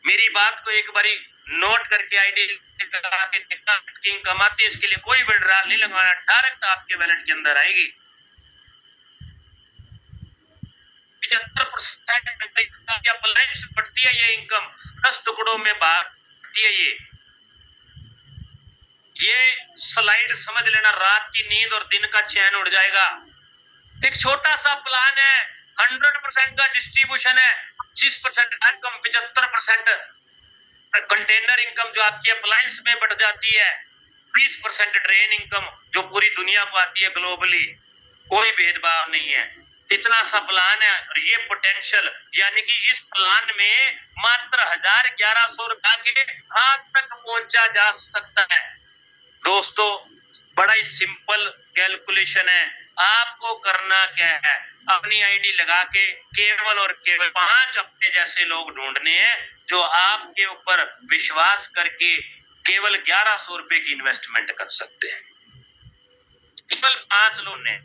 मेरी बात को एक बारी नोट करके आईडी लगा के देखना, इनकम आती है, इसके लिए कोई विड्रॉल नहीं लगवाना, डायरेक्ट आपके वैलेट के अंदर आएगी। 75% बढ़ती है ये इनकम, 10 टुकड़ों में बांटती है ये स्लाइड समझ लेना, रात की नींद और दिन का चैन उड़ जाएगा। एक छोटा सा प्लान है, 100% का डिस्ट्रीब्यूशन है, 25% इनकम, 75% कंटेनर इनकम जो आपकी अप्लायंस में बढ़ जाती है, 20% ड्रेन इनकम जो पूरी दुनिया को आती है ग्लोबली, कोई भेदभाव नहीं है। इतना सा प्लान है और ये पोटेंशियल, यानी कि इस प्लान में मात्र 1100 रुपए के हाथ तक पहुंचा जा सकता है। दोस्तों बड़ा ही सिंपल कैलकुलेशन है। आपको करना क्या है, अपनी आईडी लगा के केवल और केवल 5 अपने जैसे लोग ढूंढने हैं जो आपके ऊपर विश्वास करके केवल 1100 रुपए की इन्वेस्टमेंट कर सकते हैं। केवल 5 लोग ने।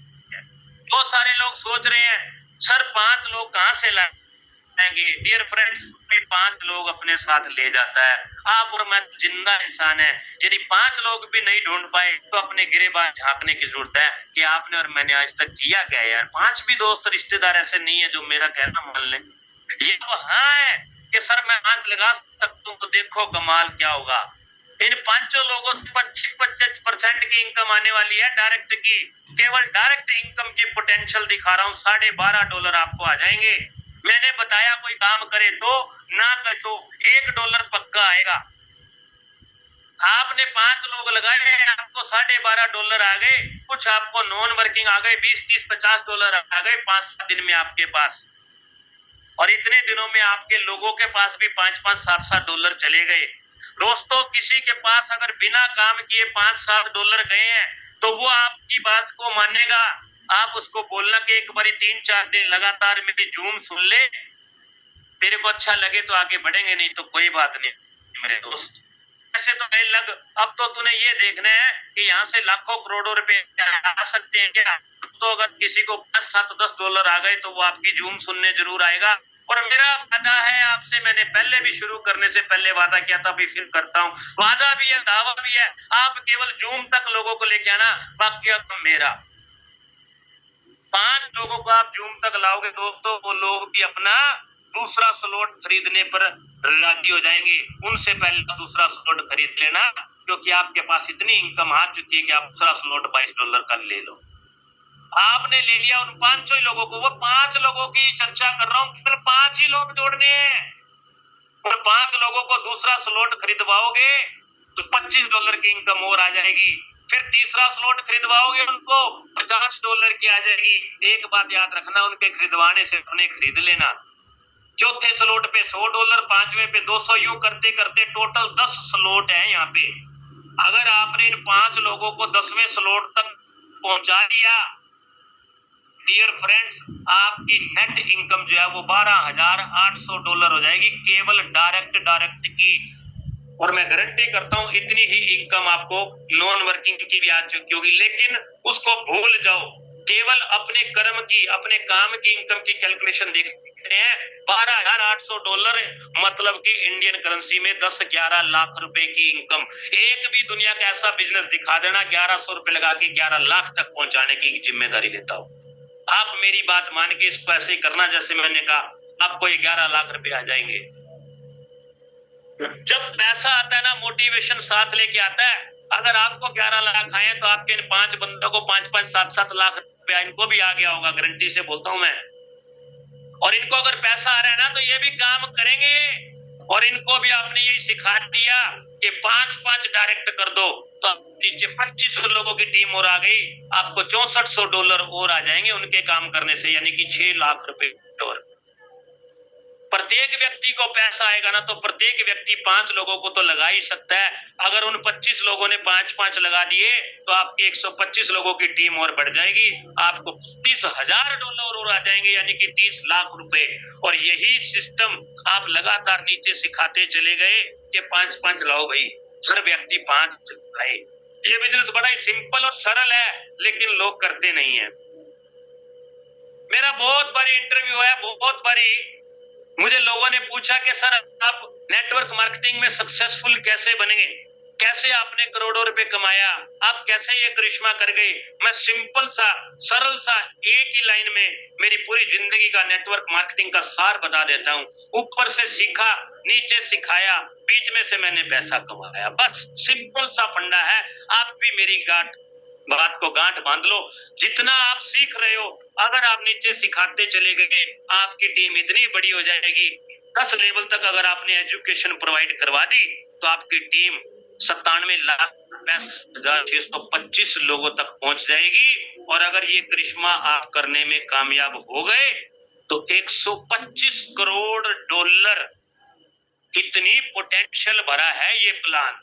बहुत सारे लोग सोच रहे हैं सर 5 लोग कहां से लाएंगे? डियर फ्रेंड्स, 5 लोग अपने साथ ले जाता है। आप और मैं जिंदा इंसान है, यदि 5 लोग भी नहीं ढूंढ पाए तो अपने गिरेबान झांकने की जरूरत है कि आपने और मैंने आज तक किया क्या यार। 5 भी दोस्त रिश्तेदार ऐसे नहीं है जो मेरा कहना मान लें। ये तो हाँ है कि सर मैं 5 लगा सकता हूँ तो देखो कमाल क्या होगा। इन 5 लोगों से 25% की इनकम आने वाली है डायरेक्ट की। केवल डायरेक्ट इनकम की पोटेंशियल दिखा रहा हूँ, $12.5 आपको आ जाएंगे। मैंने बताया कोई काम करे तो ना करे तो $1 पक्का आएगा। आपने 5 लोग लगाए, आपको $12.5 आ गए, कुछ आपको नॉन वर्किंग आ गए, 20 30 $50 आ गए 5-7 दिन में आपके पास। और इतने दिनों में आपके लोगों के पास भी $5-5 $7-7 चले गए। दोस्तों किसी के पास अगर बिना काम किए $5-7 गए हैं तो वो आपकी बात को मानेगा। आप उसको बोलना कि एक बारी 3-4 दिन लगातार मेरी जूम सुन ले, तेरे को अच्छा लगे तो आगे बढ़ेंगे, नहीं तो कोई बात नहीं मेरे दोस्त। ऐसे तो लग, अब तो तूने ये देखना है कि यहाँ से लाखों करोड़ों रुपए आ सकते हैं क्या। तो अगर किसी को $5-7-10 आ गए तो वो आपकी जूम सुनने जरूर आएगा। और मेरा वादा है आपसे, मैंने पहले भी शुरू करने से पहले वादा किया था, अभी फिर करता हूँ, वादा भी है दावा भी है, आप केवल जूम तक लोगों को लेके आना, बाकी अब मेरा। 5 लोगों को आप जूम तक लाओगे दोस्तों, वो लोग भी अपना दूसरा स्लॉट खरीदने पर राजी हो जाएंगे। उनसे पहले दूसरा स्लॉट खरीद लेना, क्योंकि आपके पास इतनी इनकम आ चुकी है कि आप दूसरा स्लॉट $22 का ले लो। आपने ले लिया उन 5 लोगों को, वो 5 लोगों की चर्चा कर रहा हूँ, केवल 5 ही लोग जोड़ने हैं। उन 5 लोगों को दूसरा स्लॉट खरीदवाओगे तो $25 की इनकम और आ जाएगी। फिर तीसरा स्लॉट खरीदवाओगे उनको $50 की आ जाएगी। एक बात याद रखना, उनके खरीदवाने से उन्हें खरीद लेना। चौथे स्लॉट पे $100, पांचवें पे 200, यूं करते करते टोटल 10 स्लॉट है यहाँ पे। अगर आपने इन 5 लोगों को 10वें स्लॉट तक पहुंचा दिया, डियर फ्रेंड्स, आपकी नेट इनकम जो है वो $12,800 हो जाएगी, केवल डायरेक्ट की। और मैं गारंटी करता हूं इतनी ही इनकम आपको नॉन वर्किंग की भी आ चुकी होगी। लेकिन उसको भूल जाओ, केवल अपने कर्म की, अपने काम की इनकम की कैलकुलेशन देखते हैं। $12,800 मतलब कि इंडियन करेंसी में 10-11 लाख रुपए की इनकम। एक भी दुनिया का ऐसा बिजनेस दिखा देना 1100 रुपए लगा के 11 लाख तक पहुंचाने की जिम्मेदारी लेता हूं। आप मेरी बात मान के इसको ऐसे ही करना जैसे मैंने कहा, आपको ये 11 लाख रुपए आ जाएंगे। जब पैसा आता है ना, मोटिवेशन साथ लेके आता है। अगर आपको 11 लाख आए तो आपके इन 5 बंदों को 5-5, 7-7 लाख रुपया इनको भी आ गया होगा, गारंटी से बोलता हूं मैं। और इनको अगर पैसा आ रहा है ना तो ये भी काम करेंगे। और इनको भी आपने यही सिखा दिया कि 5-5 डायरेक्ट कर दो, तो नीचे 25 लोगों की टीम और आ गई, आपको $6400 और आ जाएंगे उनके काम करने से, यानी कि 6 लाख रुपए और। प्रत्येक व्यक्ति को पैसा आएगा ना तो प्रत्येक व्यक्ति 5 लोगों को तो लगा ही सकता है। अगर उन 25 लोगों ने 5-5 लगा दिए तो आपकी 125 लोगों की टीम और बढ़ जाएगी, आपको $30,000 और आ जाएंगे, यानी कि 30 लाख रुपए। और यही सिस्टम आप लगातार नीचे सिखाते चले गए कि 5-5 लाओ भाई, हर व्यक्ति 5 लाए। ये बिजनेस बड़ा ही सिंपल और सरल है, लेकिन लोग करते नहीं है। मेरा बहुत बारी इंटरव्यू है, बहुत बारी मुझे लोगों ने पूछा कि सर आप नेटवर्क मार्केटिंग में सक्सेसफुल कैसे बने, कैसे आपने करोड़ों रुपए कमाया, आप कैसे ये करिश्मा कर गए। मैं सिंपल सा, सरल सा, एक ही लाइन में मेरी पूरी जिंदगी का नेटवर्क मार्केटिंग का सार बता देता हूँ। ऊपर से सीखा, नीचे सिखाया, बीच में से मैंने पैसा कमाया। बस सिंपल सा फंडा है। आप भी मेरी बात को गांठ बांध लो। जितना आप सीख रहे हो, अगर आप नीचे सिखाते चले गए, आपकी टीम इतनी बड़ी हो जाएगी। 10 लेवल तक अगर आपने एजुकेशन प्रोवाइड करवा दी तो आपकी टीम 97,65,625 लोगों तक पहुंच जाएगी। और अगर ये करिश्मा आप करने में कामयाब हो गए तो $125 करोड़, इतनी पोटेंशियल भरा है ये प्लान,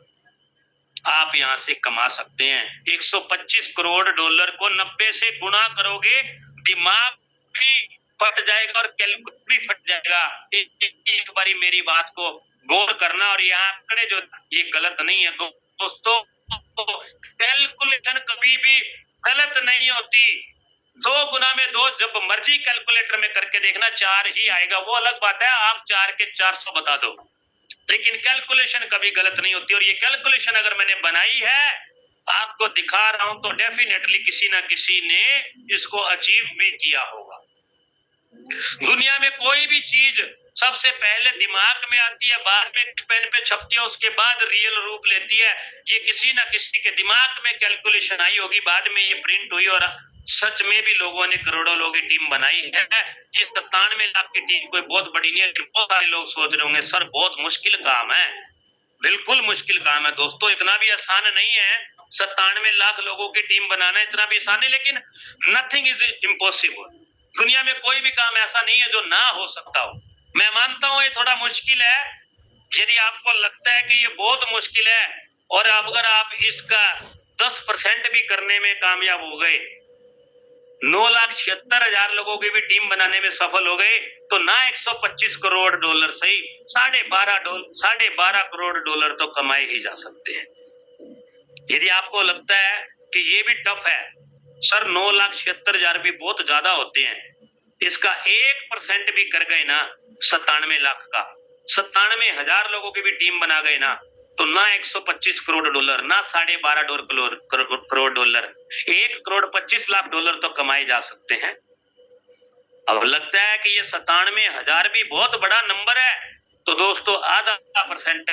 आप यहां से कमा सकते हैं। $125 करोड़ को 90 से गुणा करोगे, दिमाग भी फट जाएगा और कैलकुलेटर भी फट जाएगा। एक बारी मेरी बात को गौर करना। और यहाँ आंकड़े जो, ये गलत नहीं है दोस्तों, कैलकुलेशन कभी भी गलत नहीं होती। 2 गुना में 2 जब मर्जी कैलकुलेटर में करके देखना, 4 ही आएगा। वो अलग बात है, आप 4 के 400 बता दो, लेकिन कैलकुलेशन कभी गलत नहीं होती। और ये कैलकुलेशन अगर मैंने बनाई है, आपको दिखा रहा हूं, तो डेफिनेटली किसी ना किसी ने इसको अचीव भी किया होगा। दुनिया में कोई भी चीज सबसे पहले दिमाग में आती है, बाद में पेन पे छपती है, उसके बाद रियल रूप लेती है। ये किसी ना किसी के दिमाग में कैलकुलेशन आई होगी, बाद में ये प्रिंट हुई और सच में भी लोगों ने करोड़ों लोगों की टीम बनाई है। ये 97 लाख की टीम कोई बहुत बड़ी नहीं है। बहुत सारे लोग सोच रहे होंगे सर बहुत मुश्किल काम है। बिल्कुल मुश्किल काम है दोस्तों, इतना भी आसान नहीं है। 97 लाख लोगों की टीम बनाना इतना भी आसान है, लेकिन नथिंग इज इम्पॉसिबल। दुनिया में कोई भी काम ऐसा नहीं है जो ना हो सकता हो। मैं मानता हूं ये थोड़ा मुश्किल है। यदि आपको लगता है कि ये बहुत मुश्किल है और अगर आप इसका 10% भी करने में कामयाब हो गए, 9,76,000 लोगों की भी टीम बनाने में सफल हो गए, तो ना $125 करोड़ सही, $12.5 करोड़ तो कमाए ही जा सकते हैं। यदि आपको लगता है कि ये भी टफ है, सर 9,76,000 भी बहुत ज्यादा होते हैं, इसका 1% भी कर गए ना 97 लाख का, 97,000 लोगों की भी टीम बना गए ना, तो ना $125 करोड़, ना $12.5 करोड़, $1,25,00,000 तो कमाए जा सकते हैं। अब लगता है कि ये 97,000 भी बहुत बड़ा नंबर है, तो दोस्तों आधा %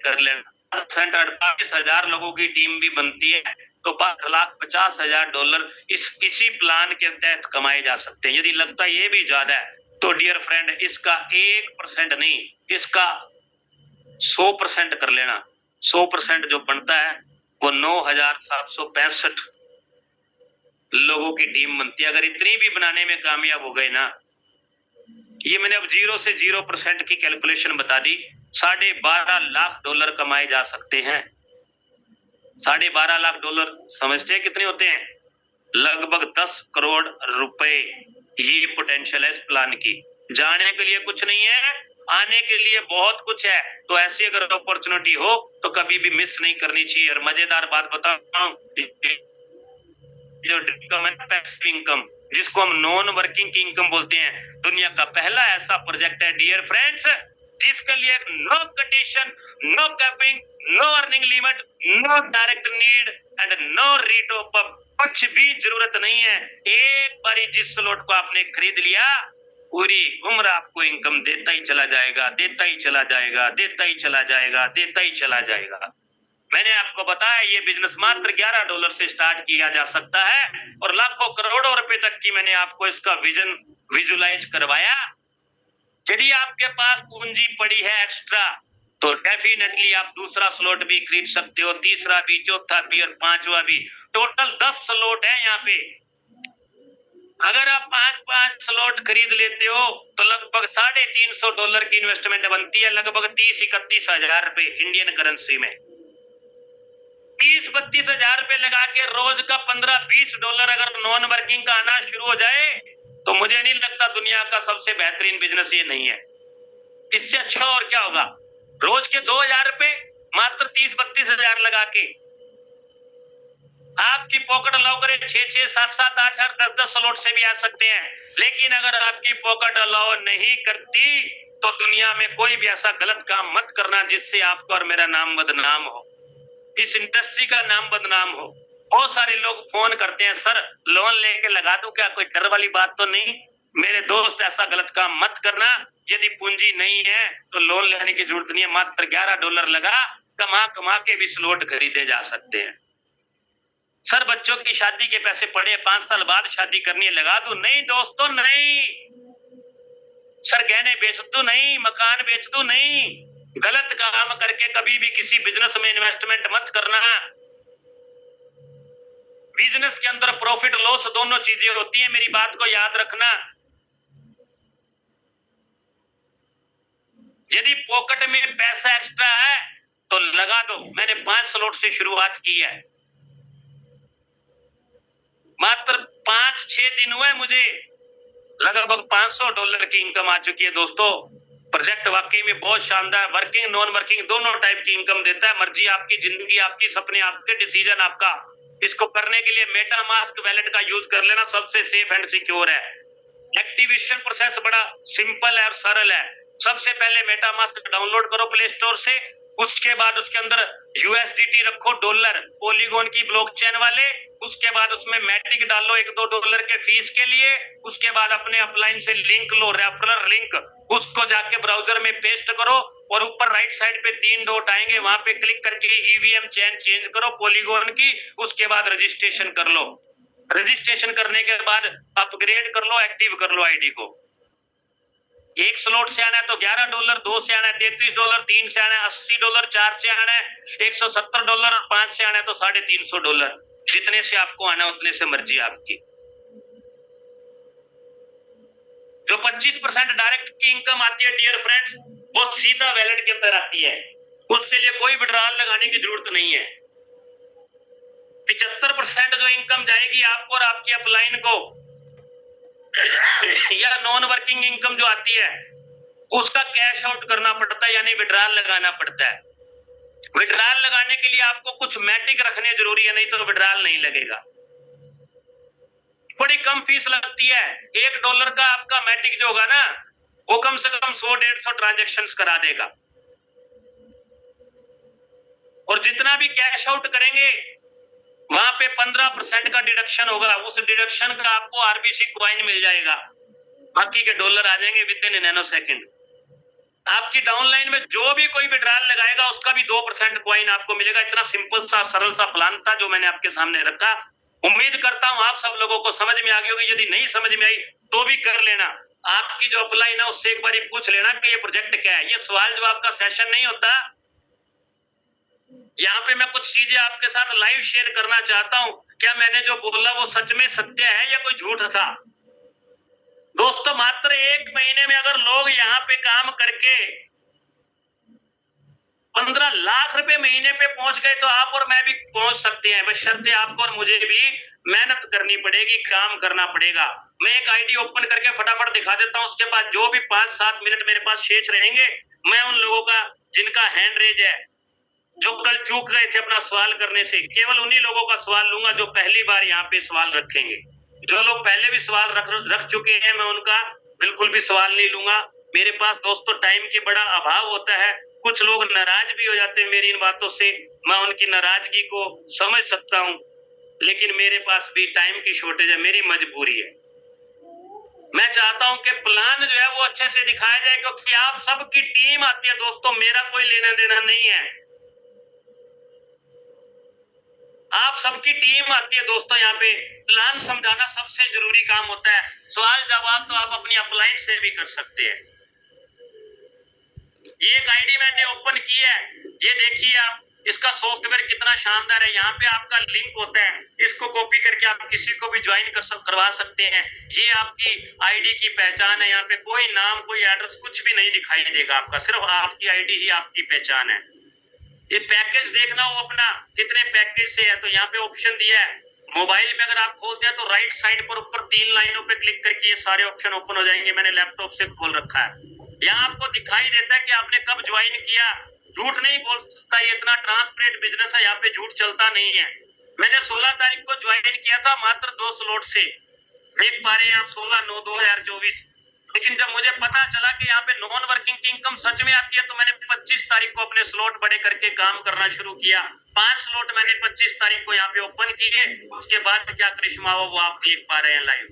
कर लेना। 48,000 लोगों की टीम भी बनती है तो 12,50,000 डॉलर इसी प्लान के तहत कमाए जा सकते हैं। यदि लगता है ये भी ज्यादा है तो डियर फ्रेंड इसका 1% नहीं, इसका 100% कर लेना। 100% जो बनता है वो 9,765 लोगों की टीम बनती है। अगर इतनी भी बनाने में कामयाब हो गए ना, ये मैंने अब 0 से 0% की कैलकुलेशन बता दी, 12.5 लाख डॉलर कमाए जा सकते हैं। 12.5 लाख डॉलर समझते हैं कितने होते हैं? लगभग 10 करोड़ रुपए ये पोटेंशियल है इस प्लान की। जाने के लिए कुछ नहीं है, आने के लिए बहुत कुछ है। तो ऐसी अगर अपॉर्चुनिटी हो तो कभी भी मिस नहीं करनी चाहिए। और मजेदार बात बताऊं, जो इनकम है पैसिव इनकम, जिसको हम नॉन वर्किंग की इनकम बोलते हैं, दुनिया का पहला ऐसा प्रोजेक्ट है डियर फ्रेंड्स जिसके लिए no condition, no capping, no earning limit, no direct need and no retop up, कुछ भी जरूरत नहीं है। एक बारी जिस स्लॉट को आपने खरीद लिया पूरी उम्र आपको इनकम देता ही चला जाएगा, देता ही चला जाएगा, देता ही चला जाएगा, देता ही चला जाएगा। मैंने आपको बताया ये बिजनेस मात्र 11 डॉलर से स्टार्ट किया जा सकता है और लाखों करोड़ों रुपए तक की मैंने आपको इसका विजन विजुलाइज करवाया। यदि आपके पास पूंजी पड़ी है एक्स्ट्रा तो डेफिनेटली आप दूसरा स्लॉट भी खरीद सकते हो, तीसरा भी, चौथा भी और पांचवा भी। टोटल 10 स्लॉट है यहाँ पे। अगर आप 5 स्लॉट खरीद लेते हो तो लगभग $350 की इन्वेस्टमेंट बनती है, लगभग 30-31 हजार रुपए इंडियन करेंसी में। 30-32 हजार रुपए लगा के रोज का $15-20 अगर नॉन वर्किंग का आना शुरू हो जाए तो मुझे नहीं लगता दुनिया का सबसे बेहतरीन बिजनेस ये नहीं है। इससे अच्छा और क्या होगा? रोज के 2,000 रुपए मात्र 30-32 हजार लगा के आपकी पॉकेट अलाउ करे 6-6, 7-7, 8-8, 10-10 स्लॉट से भी आ सकते हैं। लेकिन अगर आपकी पॉकेट अलाउ नहीं करती तो दुनिया में कोई भी ऐसा गलत काम मत करना जिससे आपका और मेरा नाम बदनाम हो, इस इंडस्ट्री का नाम बदनाम हो। बहुत सारे लोग फोन करते हैं, सर लोन लेके लगा दूं क्या? कोई डर वाली बात तो नहीं। मेरे दोस्त ऐसा गलत काम मत करना। यदि पूंजी नहीं है तो लोन लेने की जरूरत नहीं है। मात्र $11 लगा कमा कमा के भी स्लॉट खरीदे जा सकते हैं। सर बच्चों की शादी के पैसे पड़े, 5 साल बाद शादी करनी है, लगा दूं? नहीं दोस्तों नहीं। सर गहने बेच दूं? नहीं। मकान बेच दूं? नहीं। गलत काम करके कभी भी किसी बिजनेस में इन्वेस्टमेंट मत करना। बिजनेस के अंदर प्रॉफिट लॉस दोनों चीजें होती हैं, मेरी बात को याद रखना। यदि पॉकेट में पैसा एक्स्ट्रा है तो लगा दो। मैंने 5 स्लॉट से शुरुआत की है, मात्र 5-6 दिन हुए मुझे, लगभग $500 की इनकम आ चुकी है दोस्तों। प्रोजेक्ट वाकई में बहुत शानदार, वर्किंग नॉन वर्किंग दोनों टाइप की इनकम देता है। मर्जी आपकी, जिंदगी आपकी, सपने आपके, डिसीजन आपका। इसको करने के लिए मेटामास्क वैलेट का यूज कर लेना, सबसे सेफ एंड सिक्योर है। एक्टिवेशन प्रोसेस बड़ा सिंपल है और सरल है। सबसे पहले मेटामास्क डाउनलोड करो प्ले स्टोर से, उसके बाद उसके अंदर USDT रखो, डॉलर, पॉलीगॉन की ब्लॉकचेन वाले। उसके बाद उसमें मैटिक डालो $1-2 के फीस के लिए। उसके बाद अपने अपलाइन से लिंक लो, रेफरल लिंक, उसको जाके ब्राउजर में पेस्ट करो और ऊपर राइट साइड पे 3 डॉट आएंगे, वहां पे क्लिक करके EVM चेन चेंज करो पॉलीगॉन की। उसके बाद रजिस्ट्रेशन कर लो। रजिस्ट्रेशन करने के बाद अपग्रेड कर लो, एक्टिव कर लो आईडी को। 1 स्लॉट से आना है तो $11, 2 से आना है $33, 3 से आना है $80, 4 से आना है $170, 5 से आना है तो $350। जितने से आपको आना उतने से मर्जी आपकी। जो 25% डायरेक्ट की इनकम आती है डियर फ्रेंड्स, वो सीधा वैलेट के अंदर आती है, उसके लिए कोई विड्रॉल लगाने की जरूरत नहीं है। 75% जो इनकम जाएगी आपको और आपकी अपलाइन को, या नॉन वर्किंग इनकम जो आती है उसका कैश आउट करना पड़ता है, यानी विड्रॉल लगाना पड़ता है। विड्रॉल लगाने के लिए आपको कुछ मैटिक रखने जरूरी है, नहीं तो विड्रॉल नहीं लगेगा। बड़ी कम फीस लगती है। $1 का आपका मैटिक जो होगा ना, वो कम से कम 100-150 ट्रांजेक्शन करा देगा। और जितना भी कैश आउट करेंगे वहां पे 15% का डिडक्शन होगा। उस डिडक्शन का आपको RBC कॉइन मिल जाएगा, बाकी के डॉलर आ जाएंगे विद इन नैनो सेकंड। आपकी डाउनलाइन में जो भी कोई विड्रॉल लगाएगा उसका भी 2% कॉइन आपको मिलेगा। इतना सिंपल सा सरल सा प्लान था जो मैंने आपके सामने रखा। उम्मीद करता हूं आप सब लोगों को समझ में आ गई होगी। यदि नहीं समझ में आई तो भी कर लेना। आपकी जो अपलाइन है उससे एक बार पूछ लेना कि ये प्रोजेक्ट क्या है। ये सवाल जवाब का सेशन नहीं होता। यहाँ पे मैं कुछ चीजें आपके साथ लाइव शेयर करना चाहता हूँ। क्या मैंने जो बोला वो सच में सत्य है या कोई झूठ था? दोस्तों मात्र 1 महीने में अगर लोग यहाँ पे काम करके 15 लाख रुपए महीने पे पहुंच गए तो आप और मैं भी पहुंच सकते हैं। बशर्ते आपको और मुझे भी मेहनत करनी पड़ेगी, काम करना पड़ेगा। मैं एक आईडी ओपन करके फटाफट दिखा देता हूं। उसके बाद जो भी 5-7 मिनट मेरे पास शेष रहेंगे, मैं उन लोगों का जिनका हैंड रेज है, जो कल चूक गए थे अपना सवाल करने से, केवल उन्हीं लोगों का सवाल लूंगा जो पहली बार यहाँ पे सवाल रखेंगे। जो लोग पहले भी सवाल रख चुके हैं मैं उनका बिल्कुल भी सवाल नहीं लूंगा। मेरे पास दोस्तों टाइम के बड़ा अभाव होता है। कुछ लोग नाराज भी हो जाते हैं मेरी इन बातों से, मैं उनकी नाराजगी को समझ सकता हूँ, लेकिन मेरे पास भी टाइम की शॉर्टेज है, मेरी मजबूरी है। मैं चाहता हूं कि प्लान जो है वो अच्छे से दिखाया जाए, क्योंकि आप सबकी टीम आती है दोस्तों, मेरा कोई लेना देना नहीं है। आप सबकी टीम आती है दोस्तों। यहाँ पे प्लान समझाना सबसे जरूरी काम होता है। सवाल जवाब तो आप अपनी अपलाइन से भी कर सकते हैं। ये एक आईडी मैंने ओपन की है, ये देखिए आप, इसका सॉफ्टवेयर कितना शानदार है। यहाँ पे आपका लिंक होता है, इसको कॉपी करके आप किसी को भी ज्वाइन करवा सकते हैं। ये आपकी आईडी की पहचान है। यहाँ पे कोई नाम, कोई एड्रेस, कुछ भी नहीं दिखाई देगा आपका, सिर्फ आपकी आईडी ही आपकी पहचान है। ये पैकेज देखना हो अपना कितने पैकेज से है, तो यहाँ पे ऑप्शन दिया है। मोबाइल में अगर आप खोलते हैं तो राइट साइड पर ऊपर 3 लाइनों पे क्लिक करके ये सारे ऑप्शन ओपन हो जाएंगे। मैंने लैपटॉप से खोल रखा है। यहाँ आपको दिखाई देता है कि आपने कब ज्वाइन किया। झूठ नहीं बोल सकता, ये इतना ट्रांसपेरेंट बिजनेस है, यहाँ पे झूठ चलता नहीं है। मैंने 16 तारीख को ज्वाइन किया था मात्र 2 स्लॉट से। देख पा रहे हैं आप 16/9/2024। लेकिन जब मुझे पता चला कि यहाँ पे नॉन वर्किंग की इनकम सच में आती है, तो मैंने 25 तारीख को अपने स्लॉट बड़े करके काम करना शुरू किया। 5 स्लॉट मैंने 25 तारीख को यहाँ पे ओपन किए। उसके बाद क्या करिश्मा हुआ वो आप देख पा रहे हैं लाइव।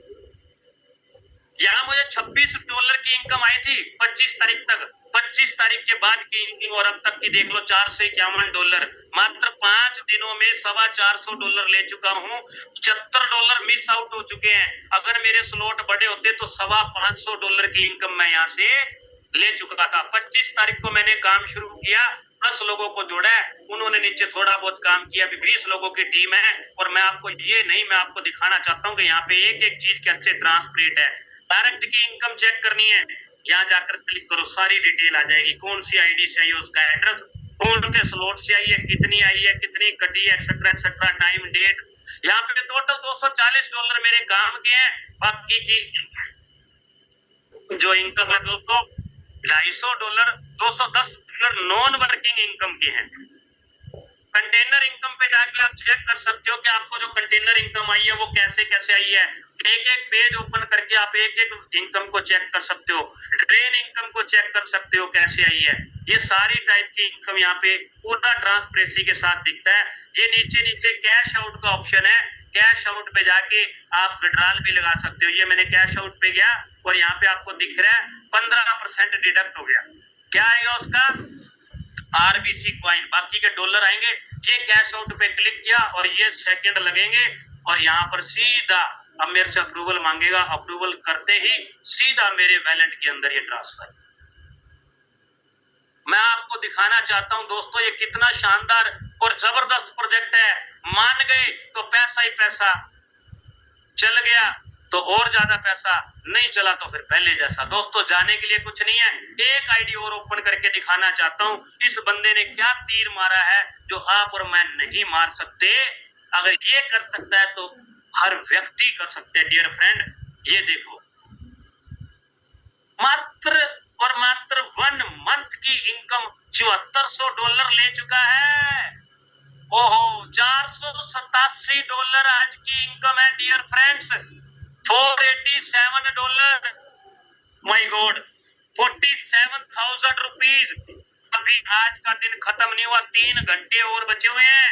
यहाँ मुझे $26 की इनकम आई थी 25 तारीख तक। 25 तारीख के बाद की इनकम और अब तक की देख लो, $451। मात्र 5 दिनों में $425 ले चुका हूँ। $75 मिस आउट हो चुके हैं। अगर मेरे स्लॉट बड़े होते तो $525 की इनकम मैं यहाँ से ले चुका था। 25 तारीख को मैंने काम शुरू किया, 10 लोगों को जोड़ा है, उन्होंने नीचे थोड़ा बहुत काम किया। अभी 20 लोगों की टीम है। और मैं आपको मैं आपको दिखाना चाहता हूँ कि यहाँ पे एक एक चीज कैसे ट्रांसपेरेंट है। डायरेक्ट की इनकम चेक करनी है, यहाँ जाकर क्लिक करो, सारी डिटेल आ जाएगी। कौन सी आईडी से आई है, उसका एड्रेस, कौन से स्लॉट से आई है, कितनी आई है, कितनी कटी है, एक्सेट्रा एक्सेट्रा, टाइम, डेट। यहाँ पे टोटल $240 मेरे काम के हैं। बाकी की जो इनकम है दोस्तों $250, $210 नॉन वर्किंग इनकम के हैं। कंटेनर इनकम पे जाके आप चेक कर सकते हो कि आपको जो कंटेनर इनकम आई है वो कैसे कैसे आई है। एक एक पेज ओपन करके आप एक एक इनकम को चेक कर सकते हो। ट्रेन इनकम को चेक कर सकते हो कैसे आई है। ये सारी टाइप की इनकम यहाँ पे पूरा ट्रांसपेरेंसी के साथ दिखता है। ये नीचे नीचे कैश आउट का ऑप्शन है, कैश आउट पे जाके आप विड्रॉल भी लगा सकते हो। ये मैंने कैश आउट पे गया और यहाँ पे आपको दिख रहा है 15% डिडक्ट हो गया। क्या आएगा उसका? आरबीसी कॉइन, बाकी के डॉलर आएंगे। ये कैश आउट पे क्लिक किया और ये सेकंड लगेंगे और यहाँ पर सीधा अब मेरे से अप्रूवल मांगेगा। अप्रूवल करते ही सीधा मेरे वैलेट के अंदर ये ट्रांसफर। मैं आपको दिखाना चाहता हूं दोस्तों ये कितना शानदार और जबरदस्त प्रोजेक्ट है। मान गए तो पैसा ही पैसा, चल गया तो और ज्यादा पैसा, नहीं चला तो फिर पहले जैसा। दोस्तों जाने के लिए कुछ नहीं है, एक आईडी और ओपन करके दिखाना चाहता हूं इस बंदे ने क्या तीर मारा है जो आप और मैं नहीं मार सकते। अगर ये कर सकता है तो हर व्यक्ति कर सकते हैं डियर फ्रेंड। ये देखो मात्र और मात्र 1 मंथ की इनकम $7400 ले चुका है। ओहो, $487 आज की इनकम है dear friends. $487, my god, 47,000 rupees. अभी आज का दिन खत्म नहीं हुआ, 3 घंटे और बचे हुए हैं।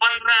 15.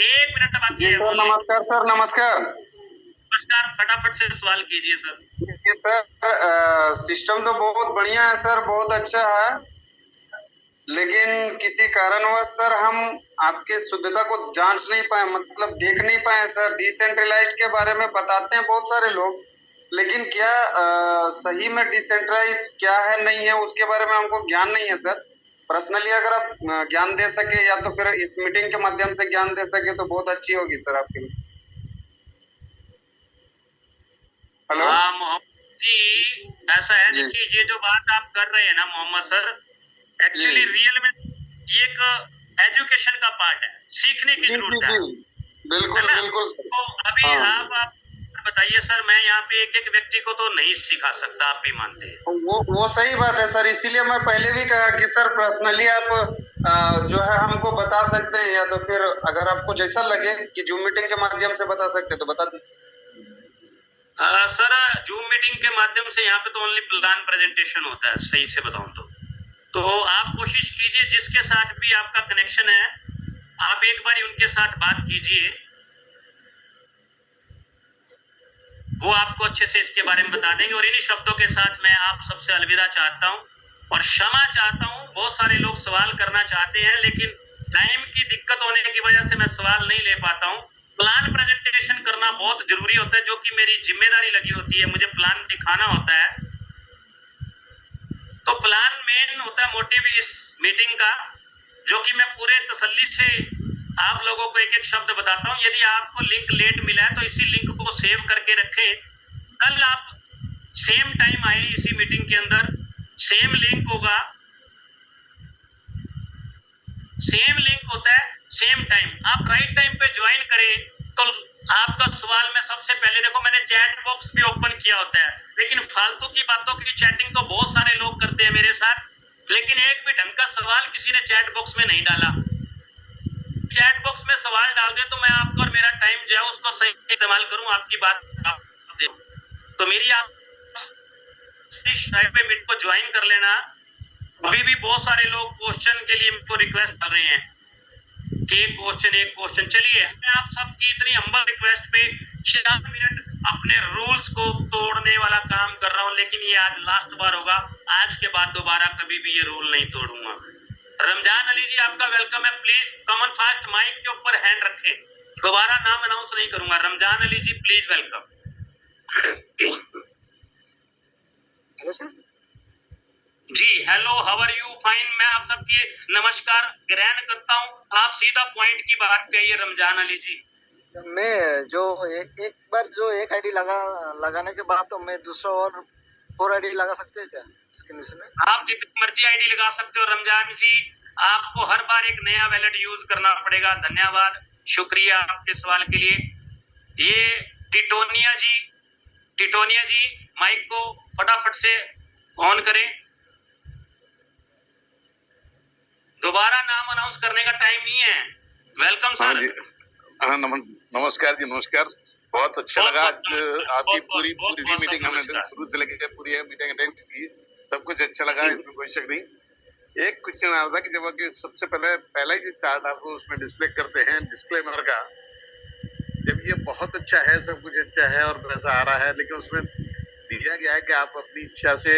1 मिनट बाकी जी है। सर नमस्कार, सर नमस्कार। नमस्कार, फटाफट से सवाल कीजिए सर। देखिए सर, सिस्टम तो बहुत बढ़िया है सर, बहुत अच्छा है, लेकिन किसी कारणवश सर हम आपके शुद्धता को जांच नहीं पाए, मतलब देख नहीं पाए सर। डिसेंट्रलाइज्ड के बारे में बताते हैं बहुत सारे लोग, लेकिन क्या सही में डिसेंट्रलाइज्ड क्या है नहीं है उसके बारे में हमको ज्ञान नहीं है सर। पर्सनली अगर आप ज्ञान दे सके या तो फिर इस मीटिंग के माध्यम से ज्ञान दे सके तो बहुत अच्छी होगी सर आपके लिए। हेलो हाँ मोहम्मद जी, ऐसा है, जी। देखिए ये जो बात आप कर रहे हैं ना मोहम्मद सर, एक्चुअली जी। रियल में ये एक एजुकेशन का पार्ट है, सीखने की जी जरूरत जी है। जी बिल्कुल है ना? बिल्कुल सर। तो अभी हाँ। आप बताइए सर, मैं यहाँ पे एक एक व्यक्ति को तो नहीं सिखा सकता, आप भी मानते हैं। वो सही बात है सर, इसीलिए मैं पहले भी कहा कि सर पर्सनली आप जो है हमको बता सकते हैं, या तो फिर अगर आपको जैसा लगे कि जूम मीटिंग के माध्यम से बता सकते हैं तो बता दीजिए। सर जूम मीटिंग के माध्यम से यहाँ पे तो ओनली प्लान प्रेजेंटेशन होता है, सही से बताऊं तो आप कोशिश कीजिए जिसके साथ भी आपका कनेक्शन है, आप एक बार उनके साथ बात कीजिए, वो आपको अच्छे से इसके बारे में बता देंगे। और इन्हीं शब्दों के साथ मैं आप सबसे अलविदा चाहता हूँ और क्षमा चाहता हूँ। बहुत सारे लोग सवाल करना चाहते हैं, लेकिन टाइम की दिक्कत होने की वजह से मैं सवाल नहीं ले पाता हूँ। प्लान प्रेजेंटेशन करना बहुत जरूरी होता है, जो कि मेरी जिम्मेदारी लगी होती है, मुझे प्लान दिखाना होता है। तो प्लान मेन होता है मोटिव इस मीटिंग का, जो कि मैं पूरे तसल्ली से आप लोगों को एक एक शब्द बताता हूँ। यदि आपको लिंक लेट मिला है तो इसी लिंक को सेव करके रखें, कल आप सेम टाइम आए इसी मीटिंग के अंदर, सेम लिंक होगा, सेम लिंक होता है, सेम टाइम। आप राइट टाइम पे ज्वाइन करें तो आपका सवाल में सबसे पहले, देखो मैंने चैट बॉक्स भी ओपन किया होता है, लेकिन फालतू की बातों की चैटिंग तो बहुत सारे लोग करते हैं मेरे साथ, लेकिन एक भी ढंग का सवाल किसी ने चैट बॉक्स में नहीं डाला। चैट बॉक्स में सवाल डाल दे तो मैं आपको और मेरा टाइम जो है उसको सही इस्तेमाल करूं, आपकी बात तो मेरी आप पे मीट को ज्वाइन कर लेना। अभी भी बहुत सारे लोग क्वेश्चन के लिए मुझको रिक्वेस्ट कर रहे हैं कि एक क्वेश्चन। चलिए मैं आप सबकी इतनी हम्बल रिक्वेस्ट पे 4 मिनट अपने रूल्स को तोड़ने वाला काम कर रहा हूं, लेकिन ये आज लास्ट बार होगा। आज के बाद दोबारा कभी भी ये रूल नहीं तोड़ूंगा। रमजान अली जी आपका वेलकम है, प्लीज कमन फास्ट माइक के ऊपर हैंड रखें, दोबारा नाम अनाउंस नहीं करूंगा। Ramzan Ali ji please welcome. Hello sir. जी hello, how are you? Fine. मैं आप सबकी नमस्कार ग्रहण करता हूं, आप सीधा पॉइंट की बात कहिए रमजान अली जी। मैं जो एक बार जो एक आईडी लगाने के बाद तो मैं दूसरा और 4 आईडी लगा सकते हैं क्या स्क्रीन में? आप जितनी मर्जी आईडी लगा सकते हो रमजान जी, आपको हर बार एक नया वैलेट यूज करना पड़ेगा। धन्यवाद, शुक्रिया आपके सवाल के लिए। ये टिटोनिया जी माइक को फटाफट से ऑन करें, दोबारा नाम अनाउंस करने का टाइम नहीं है। Welcome sir. हाँ नमस्कार जी, नमस्कार। बहुत अच्छा लगा आज आपकी पूरी मीटिंग हमने शुरू से लेकर पूरी मीटिंग अटेंड की, सब कुछ अच्छा लगा, इसमें कोई शक नहीं। एक क्वेश्चन आ रहा था कि जब सबसे पहला ही चार्ट आपको उसमें डिस्प्ले करते हैं डिस्क्लेमर का, जब ये बहुत अच्छा है, सब कुछ अच्छा है और पैसा आ रहा है, लेकिन उसमें दिया गया है कि आप अपनी इच्छा से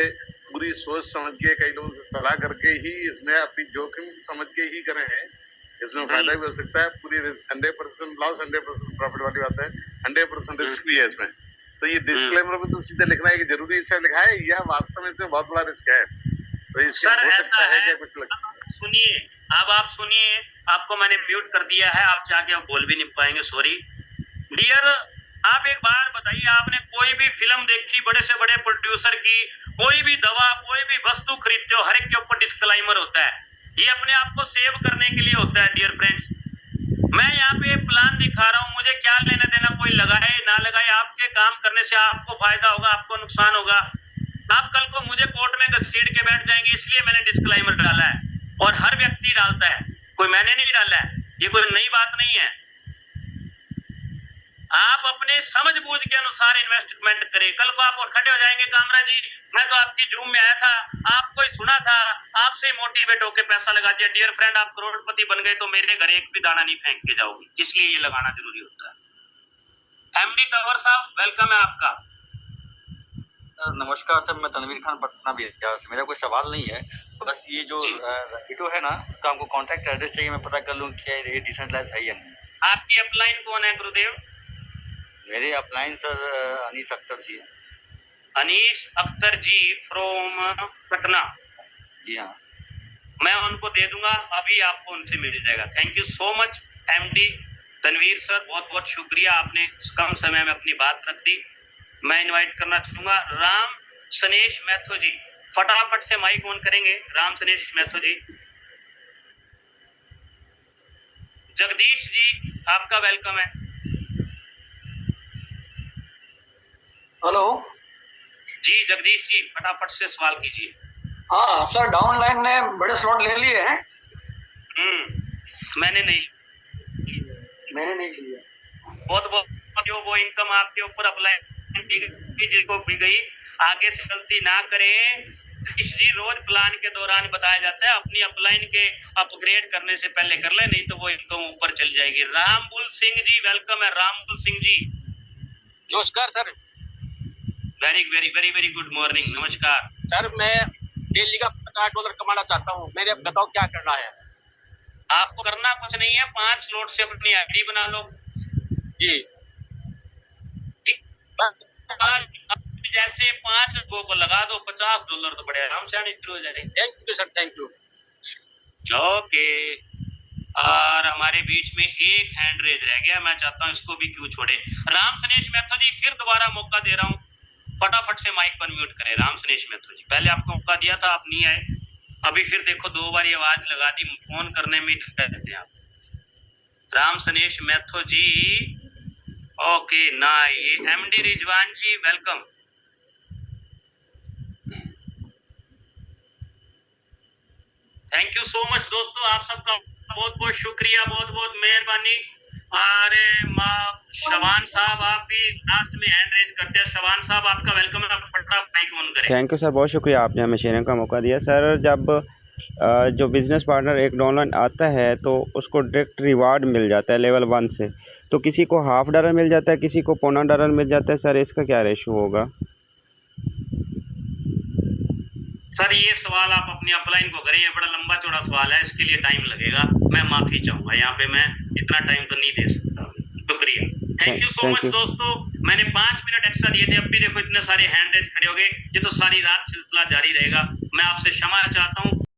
पूरी सोच समझ के, कई लोगों से सलाह करके ही इसमें अपनी जोखिम समझ के ही करे हैं, इसमें फायदा भी हो सकता है। पूरी 100% लॉस 100% प्रॉफिट वाली बात है, 100% रिस्क भी है इसमें। तो ये डिस्क्लेमर में तो सीधे लिखना है कि जरूरी इच्छा लिखा है या वास्तव में इसमें बहुत बड़ा रिस्क है, तो इससे हो सकता है कि कुछ सुनिए, अब आप सुनिए, आपको मैंने म्यूट कर दिया है, आप जाके आप बोल भी नहीं पाएंगे, सॉरी डियर। आप एक बार बताइए, आपने कोई भी फिल्म देखी बड़े से बड़े प्रोड्यूसर की, कोई भी दवा, कोई भी वस्तु खरीदते हो, हर एक के ऊपर डिस्क्लेमर होता है। ये अपने आप को सेव करने के लिए होता है डियर फ्रेंड्स। मैं यहाँ पे प्लान दिखा रहा हूँ, मुझे क्या लेना देना, कोई लगाए ना लगाए, आपके काम करने से आपको फायदा होगा, आपको नुकसान होगा। आप कल को मुझे कोर्ट में घसीट के बैठ जाएंगे, इसलिए मैंने डिस्क्लेमर डाला है, और हर व्यक्ति डालता है, कोई मैंने नहीं डाला है, ये कोई नई बात नहीं है। आप अपने समझ बूझ के अनुसार इन्वेस्टमेंट करें। कल को आप खड़े हो जाएंगे कामरा जी, मैं तो आपकी जूम में आया था, आपको ही सुना था, आपसे मोटिवेट होकर पैसा लगा दिया। डियर फ्रेंड, आप करोड़पति बन गए तो मेरे घर एक भी दाना नहीं फेंक के जाओगे, इसलिए ये लगाना जरूरी होता है। एमडी तंवर साहब, वेलकम है आपका। नमस्कार सर, मैं तनवीर खान पटना बिहार से। मेरा कोई सवाल नहीं है, बस ये जो रैपिडो है ना, इसका हमको कॉन्टैक्ट एड्रेस चाहिए, मैं पता कर लूँ क्या ये डिसेंट्रलाइज है या नहीं। आपकी अपलाइन कौन है गुरुदेव? मेरे अपलाइन सर अनीस अख्तर जी है। अनीस अख्तर जी फ्रॉम पटना। जी हाँ, मैं उनको दे दूंगा, अभी आपको उनसे मिल जाएगा। Thank you so much MD Tanveer sir, बहुत बहुत शुक्रिया, आपने कम समय में अपनी बात रख दी। मैं इनवाइट करना चाहूंगा राम सनेश मैथो जी, फटाफट से माइक ऑन करेंगे। राम सनेश मैथो जी। जगदीश जी, आपका वेलकम है। हेलो। जी जगदीश जी, फटाफट से सवाल कीजिए। हाँ सर, डाउनलाइन ने बड़े स्लॉट ले लिए हैं। मैंने नहीं लिया। बहुत बहुत जो वो इनकम आपके ऊपर अप्लाई को भी गई, आगे से गलती ना करें। जी रोज प्लान के दौरान बताया जाता है, अपनी अपलाइन के अपग्रेड करने से पहले कर ले, नहीं तो वो इनकम ऊपर चल जाएगी। रामबुल सिंह जी, वेलकम है रामबुल सिंह जी। नमस्कार sir. Very very very very good morning, नमस्कार सर। मैं डेली का $50 कमाना चाहता हूँ, मेरे अब बताओ क्या करना है। आपको करना कुछ नहीं है, 5 स्लॉट से अपनी आईडी बना लो जी। जैसे 5 लोगों को लगा दो, $50 तो बड़े आराम से आने शुरू हो जाएंगे। Thank you sir, thank you. Okay, और हमारे बीच में एक हैंड रेज रह गया, मैं चाहता हूँ इसको भी क्यों छोड़े। राम सनेश मैथो जी, फिर दोबारा मौका दे रहा हूँ, फटाफट से माइक पर म्यूट करें। राम सनेश मैथो जी, पहले आपको मौका दिया था, आप नहीं आए, अभी फिर देखो 2 बार आवाज लगा दी, फोन करने में रहते हैं आप। राम सनेश मैथो जी, ओके ना, ये MD Rizwan ji, welcome. Thank you so much दोस्तों, आप सबका बहुत बहुत शुक्रिया, बहुत बहुत मेहरबानी। और शबान साहब, आप भी लास्ट में हैंड रेज करते हैं। शबान साहब, आपका वेलकम है, आप फटाफट माइक ऑन करें। थैंक यू सर, बहुत शुक्रिया, आपने हमें शेयरिंग का मौका दिया। सर, जब जो बिज़नेस पार्टनर एक डाउनलाइन आता है तो उसको डायरेक्ट रिवार्ड मिल जाता है लेवल 1 से, तो किसी को $50 मिल जाता है, किसी को $0.25 मिल जाता है। सर, इसका क्या रेशो होगा? सर, ये सवाल आप अपनी अपलाइन को करें, ये बड़ा लंबा चौड़ा सवाल है, इसके लिए टाइम लगेगा, मैं माफी चाहूंगा, यहाँ पे मैं इतना टाइम तो नहीं दे सकता। शुक्रिया, थैंक यू सो मच दोस्तों। मैंने 5 मिनट एक्स्ट्रा दिए थे, अब भी देखो इतने सारे हैंड रेज खड़े हो गए, ये तो सारी रात सिलसिला जारी रहेगा। मैं आपसे क्षमा चाहता हूँ।